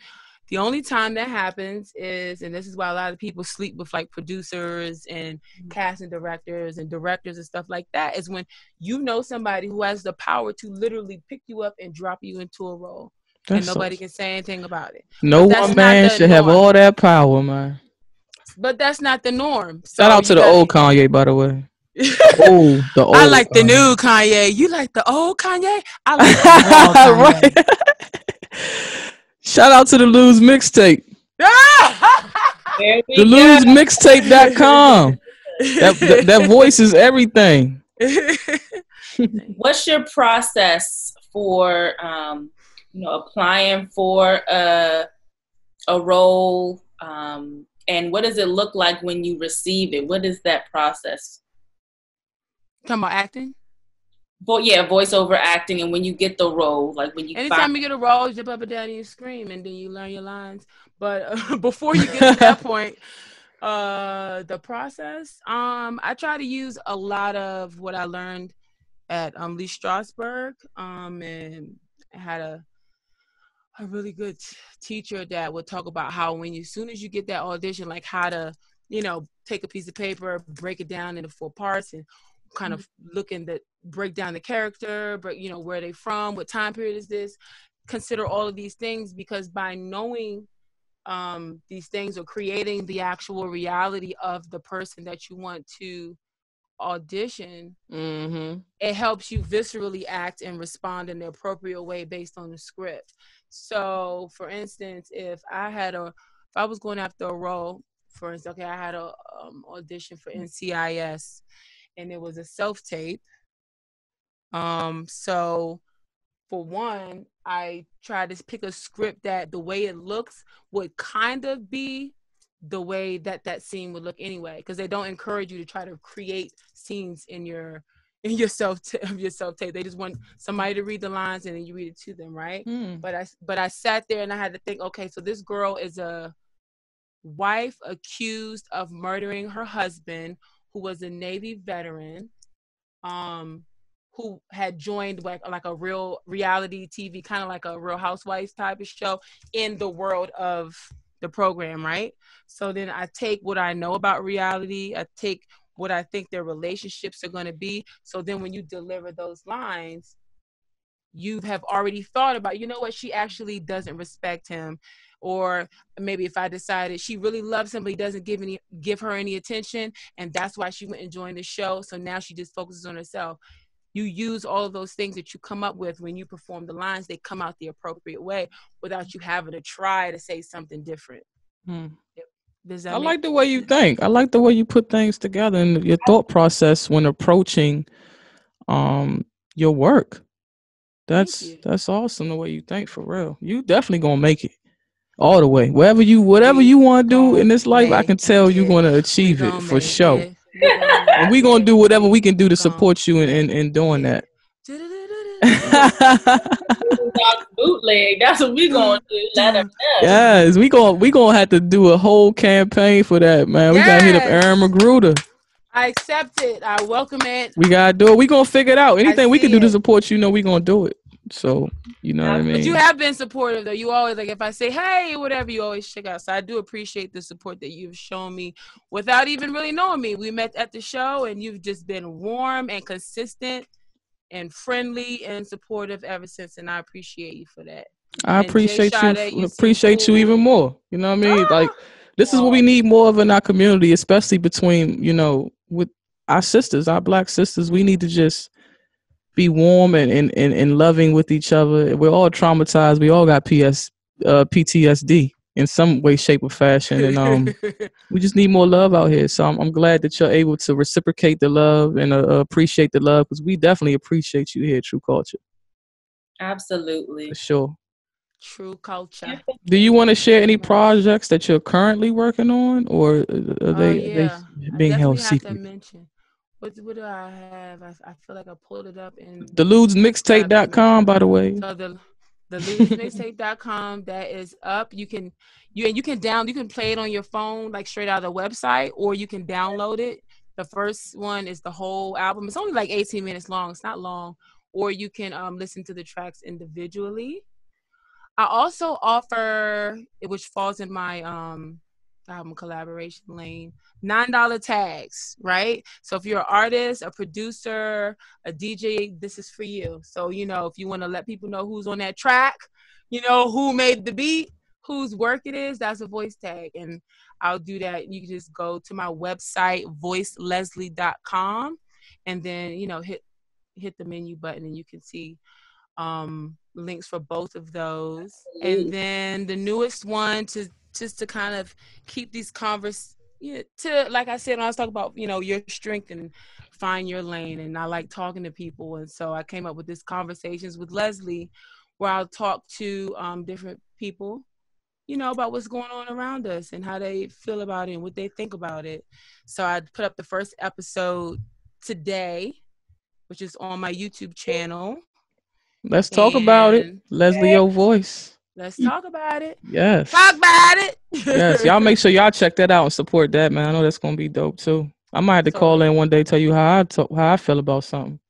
The only time that happens is, and this is why a lot of people sleep with like producers and casting directors and directors and stuff like that, is when you know somebody who has the power to literally pick you up and drop you into a role. And nobody can say anything about it. No one man should have all that power, man. But that's not the norm. Shout out to the old Kanye, by the way. The old I like the new Kanye. You like the old Kanye? I like the raw Kanye. Right. Shout out to the Ludes Mixtape. The Ludes Mixtape.com. That voice is everything. What's your process for applying for a role, and what does it look like when you receive it? What is that process? Talking about acting? But yeah, voiceover acting, and when you get the role, like when you anytime you get a role, you jump up and down and you scream, and then you learn your lines. But before you get to that point, the process, I try to use a lot of what I learned at Lee Strasberg, and I had a really good teacher that would talk about how as soon as you get that audition, like how to, take a piece of paper, break it down into 4 parts, and kind of break down the character, but where are they from, what time period is this, consider all of these things, because by knowing these things or creating the actual reality of the person that you want to audition, it helps you viscerally act and respond in the appropriate way based on the script. So for instance, if I was going after a role, for instance, I had a audition for NCIS, and it was a self-tape. So for one, I tried to pick a script that the way it looks would kind of be the way that scene would look anyway, because they don't encourage you to try to create scenes in your self-tape. They just want somebody to read the lines and then you read it to them, right? But I sat there and I had to think, okay, so this girl is a wife accused of murdering her husband, who was a Navy veteran, who had joined like a real reality TV, kind of like a Real Housewives type of show in the world of the program, right? So then I take what I know about reality, I take what I think their relationships are going to be. So then when you deliver those lines, you have already thought about, she actually doesn't respect him. Or maybe if I decided she really loves him, but he doesn't give her any attention, and that's why she went and joined the show. So now she just focuses on herself. You use all of those things that you come up with when you perform the lines. They come out the appropriate way without you having to try to say something different. I like the way you think. I like the way you put things together and your thought process when approaching your work. That's awesome the way you think, for real. You definitely gonna make it all the way. Whatever you want to do in this life, I can tell you're gonna achieve it for sure. And we're gonna do whatever we can do to support you in doing that. Bootleg. That's what we gonna do. Let them know. Yes, we gonna have to do a whole campaign for that, man. We gotta hit up Aaron Magruder. I accept it. I welcome it. We gotta do it. We gonna figure it out. Anything we can do to support you, we gonna do it. So you know what I mean. But you have been supportive though. You always, like, if I say hey whatever, you always check out. So I do appreciate the support that you've shown me without even really knowing me. We met at the show, and you've just been warm and consistent and friendly and supportive ever since, and I appreciate you for that. I appreciate you. Appreciate you even more. You know what I mean? Like, this is what we need more of in our community, especially between, with our sisters, our Black sisters. We need to just be warm and loving with each other. We're all traumatized. We all got PTSD in some way, shape, or fashion, and we just need more love out here. So I'm glad that you're able to reciprocate the love and appreciate the love, because we definitely appreciate you here at True Culture. Absolutely, for sure. True Culture. Do you want to share any projects that you're currently working on, or are they being held secret? Have to mention. What do I have? I feel like I pulled it up in the LudesMixtape.com, by the way. So the LudesMixtape.com, that is up. You can play it on your phone, like straight out of the website, or you can download it. The first one is the whole album. It's only like 18 minutes long. It's not long. Or you can listen to the tracks individually. I also offer, which falls in my album collaboration lane, $9 tags, right? So if you're an artist, a producer, a DJ, this is for you. So, you know, if you want to let people know who's on that track, you know, who made the beat, whose work it is, that's a voice tag. And I'll do that. You can just go to my website, voiceleslie.com, and then, you know, hit the menu button and you can see links for both of those. And then the newest one, to just to kind of keep these to, like I said when I was talking about, you know, your strength and find your lane, and I like talking to people, and so I came up with this Conversations with Leslie, where I'll talk to different people, you know, about what's going on around us and how they feel about it and what they think about it. So I put up the first episode today, which is on my YouTube channel. Let's talk about it. Leslie, your voice. Let's talk about it. Yes. Talk about it. Yes. Y'all make sure y'all check that out and support that, man. I know that's gonna be dope too. I might have to call in one day, tell you how I feel about something.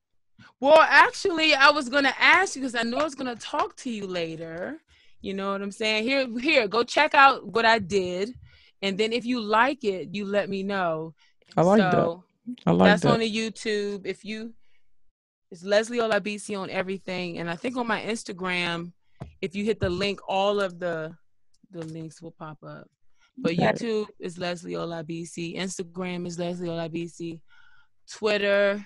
Well, actually, I was gonna ask you because I know I was gonna talk to you later. You know what I'm saying? Here, go check out what I did, and then if you like it, you let me know. I like that. I like that's that. on the YouTube. It's Leslie Olabisi on everything, and I think on my Instagram, if you hit the link, all of the links will pop up. But YouTube is Leslie Olabisi, Instagram is Leslie Olabisi, Twitter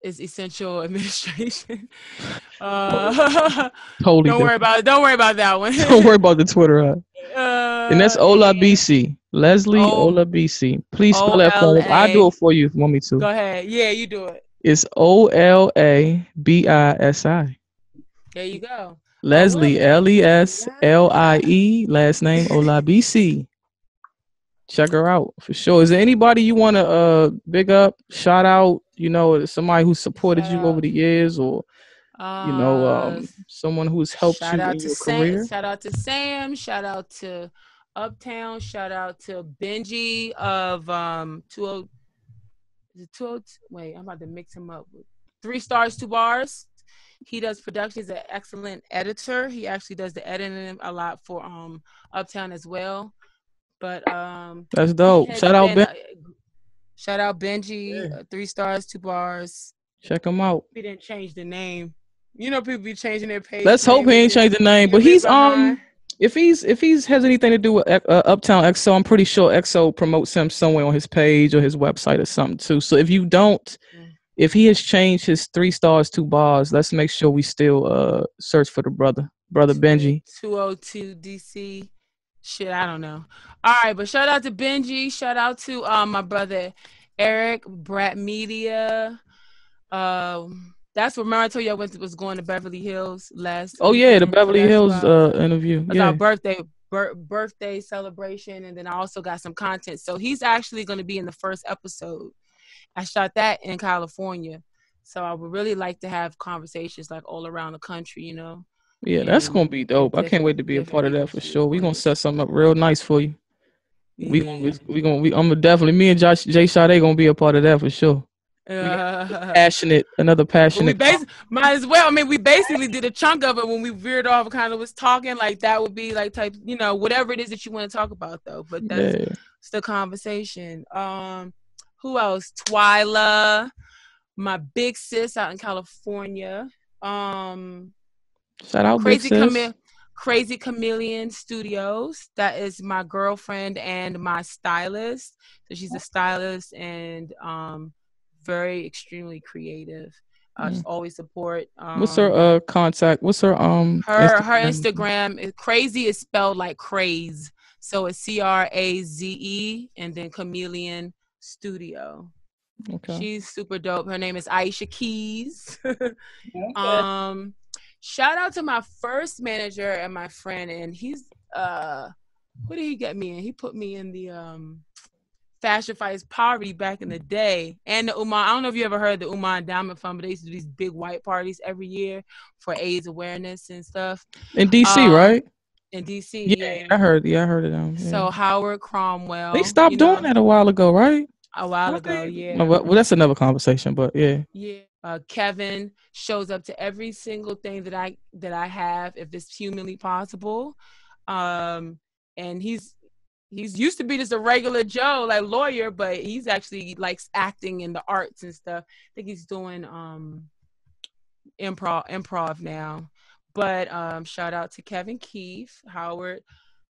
is Essential Administration. Totally. Don't worry about it. Don't worry about that one. Don't worry about the Twitter. And that's Olabisi. Leslie Olabisi. Please spell that for me. I'll do it for you if you want me to. Go ahead. Yeah, you do it. It's Olabisi. There you go. Leslie, Leslie, last name Olabisi. Check her out for sure. Is there anybody you want to big up, shout out? You know, somebody who supported you over the years, or you know, someone who's helped you in your career? Shout out to Sam. Shout out to Uptown. Shout out to Benji of 20. Wait, I'm about to mix him up with 3 Stars 2 Bars. He does production. He's an excellent editor. He actually does the editing a lot for Uptown as well. But that's dope. Shout out Benji, 3 Stars 2 Bars. Check him out. He didn't change the name. You know, people be changing their page. Let's hope he ain't changed the name. But he's if he's has anything to do with Uptown XO, I'm pretty sure XO promotes him somewhere on his page or his website or something too. So if you don't, if he has changed his 3 Stars 2 Bars, let's make sure we still search for the brother Benji. 202 DC. Shit, I don't know. All right, but shout out to Benji. Shout out to my brother Eric, Brat Media. That's where, remember I told you I was going to Beverly Hills last. Oh yeah, the Beverly Hills interview. It was our birthday celebration, and then I also got some content. So he's actually going to be in the first episode. I shot that in California, so I would really like to have conversations like all around the country, you know. Yeah, that's gonna be dope. I can't wait to be a part of that for sure. We're gonna set something up real nice for you. I'm definitely, me and Jay Sade gonna be a part of that for sure. Another passionate. Might as well. I mean, we basically did a chunk of it when we veered off and kind of was talking like that would be like type, you know, whatever it is that you want to talk about though. But that's the conversation. Who else? Twyla, my big sis out in California. Shout out Crazy Chameleon Studios. That is my girlfriend and my stylist. So she's a stylist and very extremely creative. Just always support. What's her contact? What's her her Instagram? Crazy is spelled like craze. So it's CRAZE and then Chameleon Studio. Okay. She's super dope. Her name is Aisha Keys. Shout out to my first manager and my friend, and he's what did he get me in? He put me in the Fashion Fights Poverty back in the day, and the UMA. I don't know if you ever heard the UMA Endowment Fund, but they used to do these big white parties every year for AIDS awareness and stuff. In DC, right? In DC, yeah. I heard it. Yeah. So Howard Cromwell. They stopped doing that a while ago, right? A while ago, yeah. Well, that's another conversation, but yeah. Yeah. Kevin shows up to every single thing that I have, if it's humanly possible. And he's used to be just a regular Joe, like lawyer, but he's actually likes acting in the arts and stuff. I think he's doing improv now. But shout out to Kevin Keith, Howard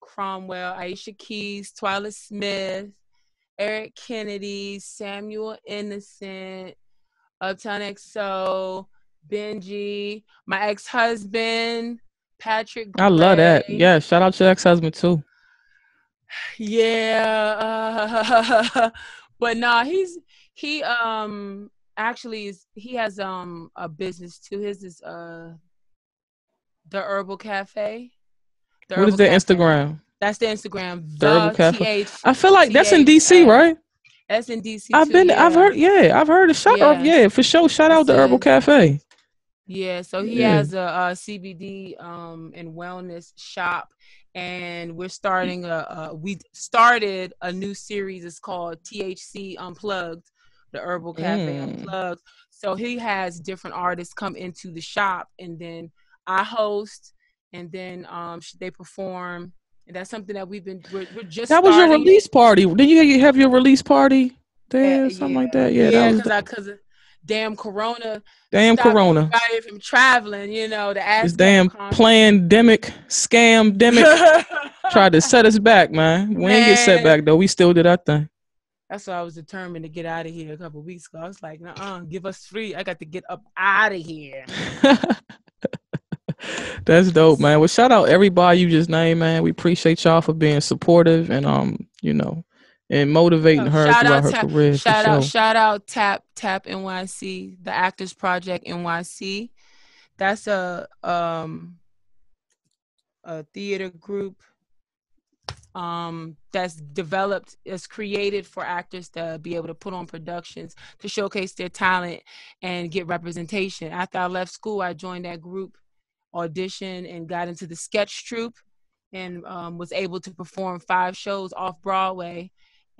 Cromwell, Aisha Keys, Twyla Smith, Eric Kennedy, Samuel Innocent, Uptown XO, Benji, my ex-husband, Patrick Gray. I love that. Yeah, shout out to your ex-husband too. Yeah. But nah, he actually he has a business too. His is the Herbal Cafe. What is the Instagram? That's the Instagram. The Herbal Cafe. I feel like that's in DC, right? That's in DC. I've heard a shout out. Yeah, for sure. Shout out the Herbal Cafe. Yeah, so he has a CBD and wellness shop, and we started a new series. It's called THC Unplugged, the Herbal Cafe Unplugged. So he has different artists come into the shop, and then I host, and then they perform. And that's something that we're just. That was your release party. Did you have your release party there? Something like that. Yeah, because damn Corona. Damn Corona. Everybody from traveling, this damn pandemic, scam-demic tried to set us back, man. We ain't get set back though. We still did our thing. That's why I was determined to get out of here a couple of weeks ago. I was like, give us free. I got to get up out of here. That's dope, man. Well, shout out everybody you just named, man. We appreciate y'all for being supportive and and motivating her throughout her career. Shout out Tap NYC, the Actors Project NYC. That's a theater group that's developed, is created for actors to be able to put on productions, to showcase their talent and get representation. After I left school, I joined that group, auditioned, and got into the sketch troupe, and was able to perform 5 shows off Broadway.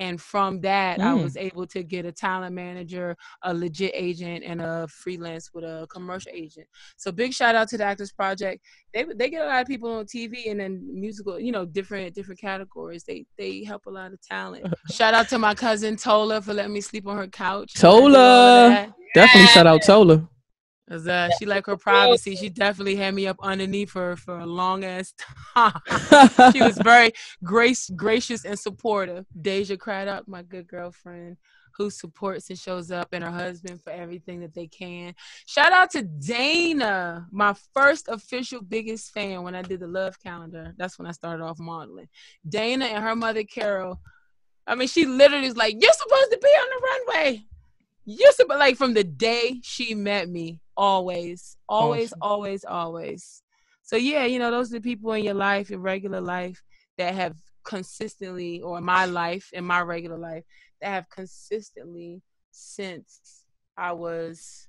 And from that, I was able to get a talent manager, a legit agent, and a freelance with a commercial agent. So big shout out to the Actors Project. They get a lot of people on TV and then musical, different categories. They help a lot of talent. Shout out to my cousin Tola for letting me sleep on her couch. Tola, definitely shout out Tola. She like her privacy. She definitely had me up underneath her for a long ass time. She was very gracious and supportive. Deja Craddock, my good girlfriend, who supports and shows up, and her husband for everything that they can. Shout out to Dana, my first official biggest fan when I did the Love Calendar. That's when I started off modeling. Dana and her mother Carol. I mean, she literally is like, "You're supposed to be on the runway." Like from the day she met me, always. So yeah, those are the people in your life, your regular life, that have consistently, or my life and my regular life, that have consistently since I was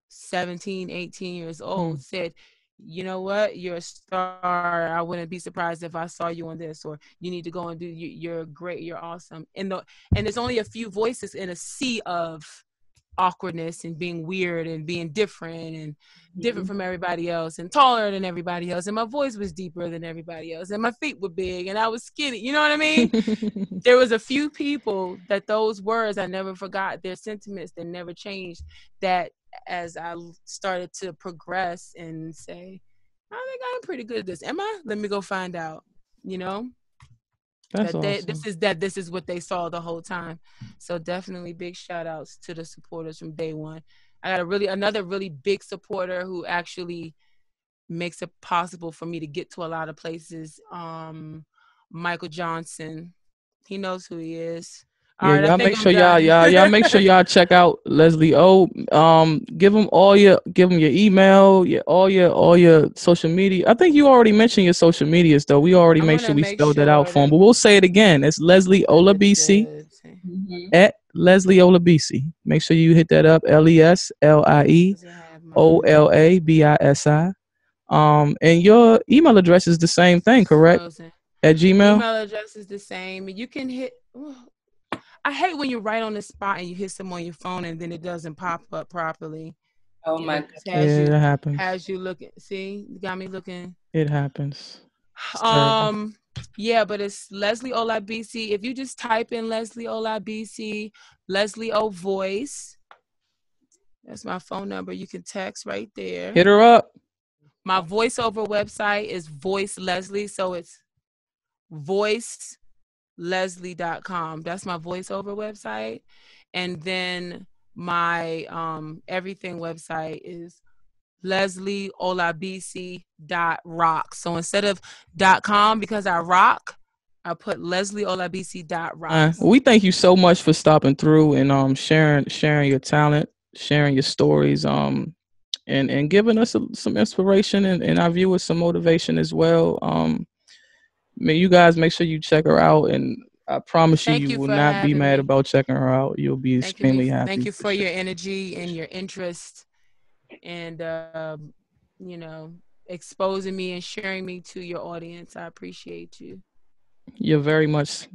17, 18 years old said, you know what, you're a star. I wouldn't be surprised if I saw you on this, or you need to go and do, you're great, you're awesome. And there's only a few voices in a sea of awkwardness and being weird and being different and different from everybody else and taller than everybody else, and my voice was deeper than everybody else, and my feet were big and I was skinny, you know what I mean? There was a few people that those words, I never forgot their sentiments, that never changed, that as I started to progress and say, I think I'm pretty good at this. Am I? Let me go find out. That's awesome. This is what they saw the whole time. So definitely big shout outs to the supporters from day one. I got another really big supporter who actually makes it possible for me to get to a lot of places. Michael Johnson. He knows who he is. Y'all make sure y'all make sure y'all check out Leslie O. Give him your email, all your social media. I think you already mentioned your social medias though. We already made sure we spelled that out for him, but we'll say it again. It's Leslie Olabisi at Leslie Olabisi. Make sure you hit that up. LESLIEOLABISI. And your email address is the same thing, correct? At Gmail. Email address is the same. You can hit. I hate when you're right on the spot and you hit some on your phone and then it doesn't pop up properly. Oh my God. It happens. Has you looking? See, you got me looking. It happens. Yeah, but it's Leslie Olabisi. If you just type in Leslie Olabisi, Leslie O Voice. That's my phone number. You can text right there. Hit her up. My voiceover website is Voice Leslie, so it's voiceleslie.com. That's my voiceover website. And then my everything website is leslieolabisi.rock. So instead of .com, because I rock, I put leslieolabisi.rock. We thank you so much for stopping through and sharing your talent, sharing your stories, and giving us some inspiration and our viewers some motivation as well. You guys make sure you check her out, and I promise you will not be mad about checking her out. You'll be extremely happy. Thank you for your energy and your interest, and exposing me and sharing me to your audience. I appreciate you. You're very much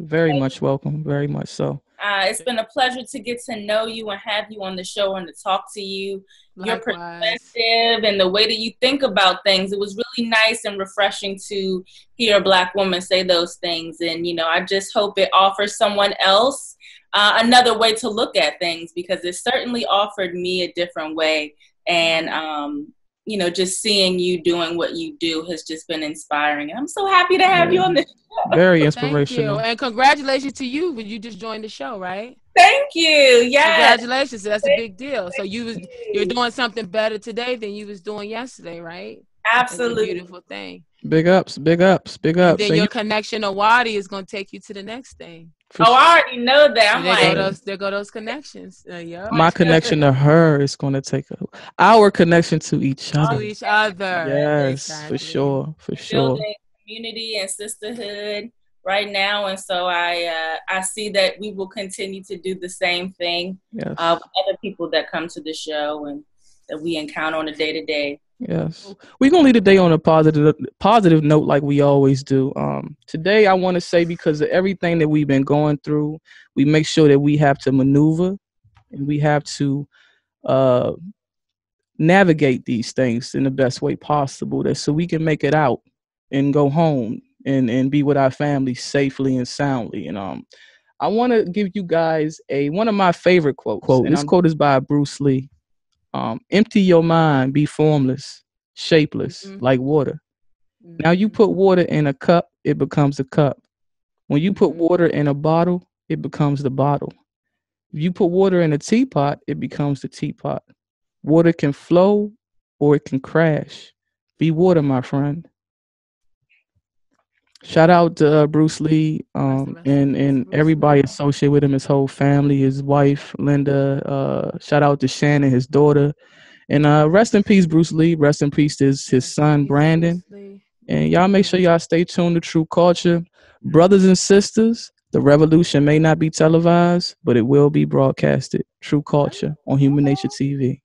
welcome. Very much so. It's been a pleasure to get to know you and have you on the show and to talk to you. Likewise. Your perspective and the way that you think about things. It was really nice and refreshing to hear a Black woman say those things. And, I just hope it offers someone else another way to look at things, because it certainly offered me a different way. And, just seeing you doing what you do has just been inspiring. And I'm so happy to have you on the show. Very inspirational. Thank you. And congratulations to you when you just joined the show, right? Thank you. Yeah. Congratulations. That's a big deal. So you're doing something better today than you was doing yesterday, right? Absolutely. That's a beautiful thing. Big ups. And then your connection to Waddy is going to take you to the next thing. I already know that. I'm there go those connections. My connection to her is going to take our connection to each other. To each other. Yes, exactly. For sure. Building community and sisterhood right now, and so I see that we will continue to do the same thing with other people that come to the show and that we encounter on a day-to-day. Yes, we're gonna leave the day on a positive note, like we always do. Today, I want to say, because of everything that we've been going through, we make sure that we have to maneuver and we have to navigate these things in the best way possible, so we can make it out and go home and be with our family safely and soundly. And I want to give you guys one of my favorite quotes. This quote is by Bruce Lee. Empty your mind, be formless, shapeless, like water. Now you put water in a cup, it becomes a cup. When you put water in a bottle, it becomes the bottle. If you put water in a teapot, it becomes the teapot. Water can flow or it can crash. Be water, my friend. Shout out to Bruce Lee and everybody associated with him, his whole family, his wife, Linda. Shout out to Shannon, his daughter. And rest in peace, Bruce Lee. Rest in peace to his son, Brandon. And y'all make sure y'all stay tuned to True Culture. Brothers and sisters, the revolution may not be televised, but it will be broadcasted. True Culture on Human Nature TV.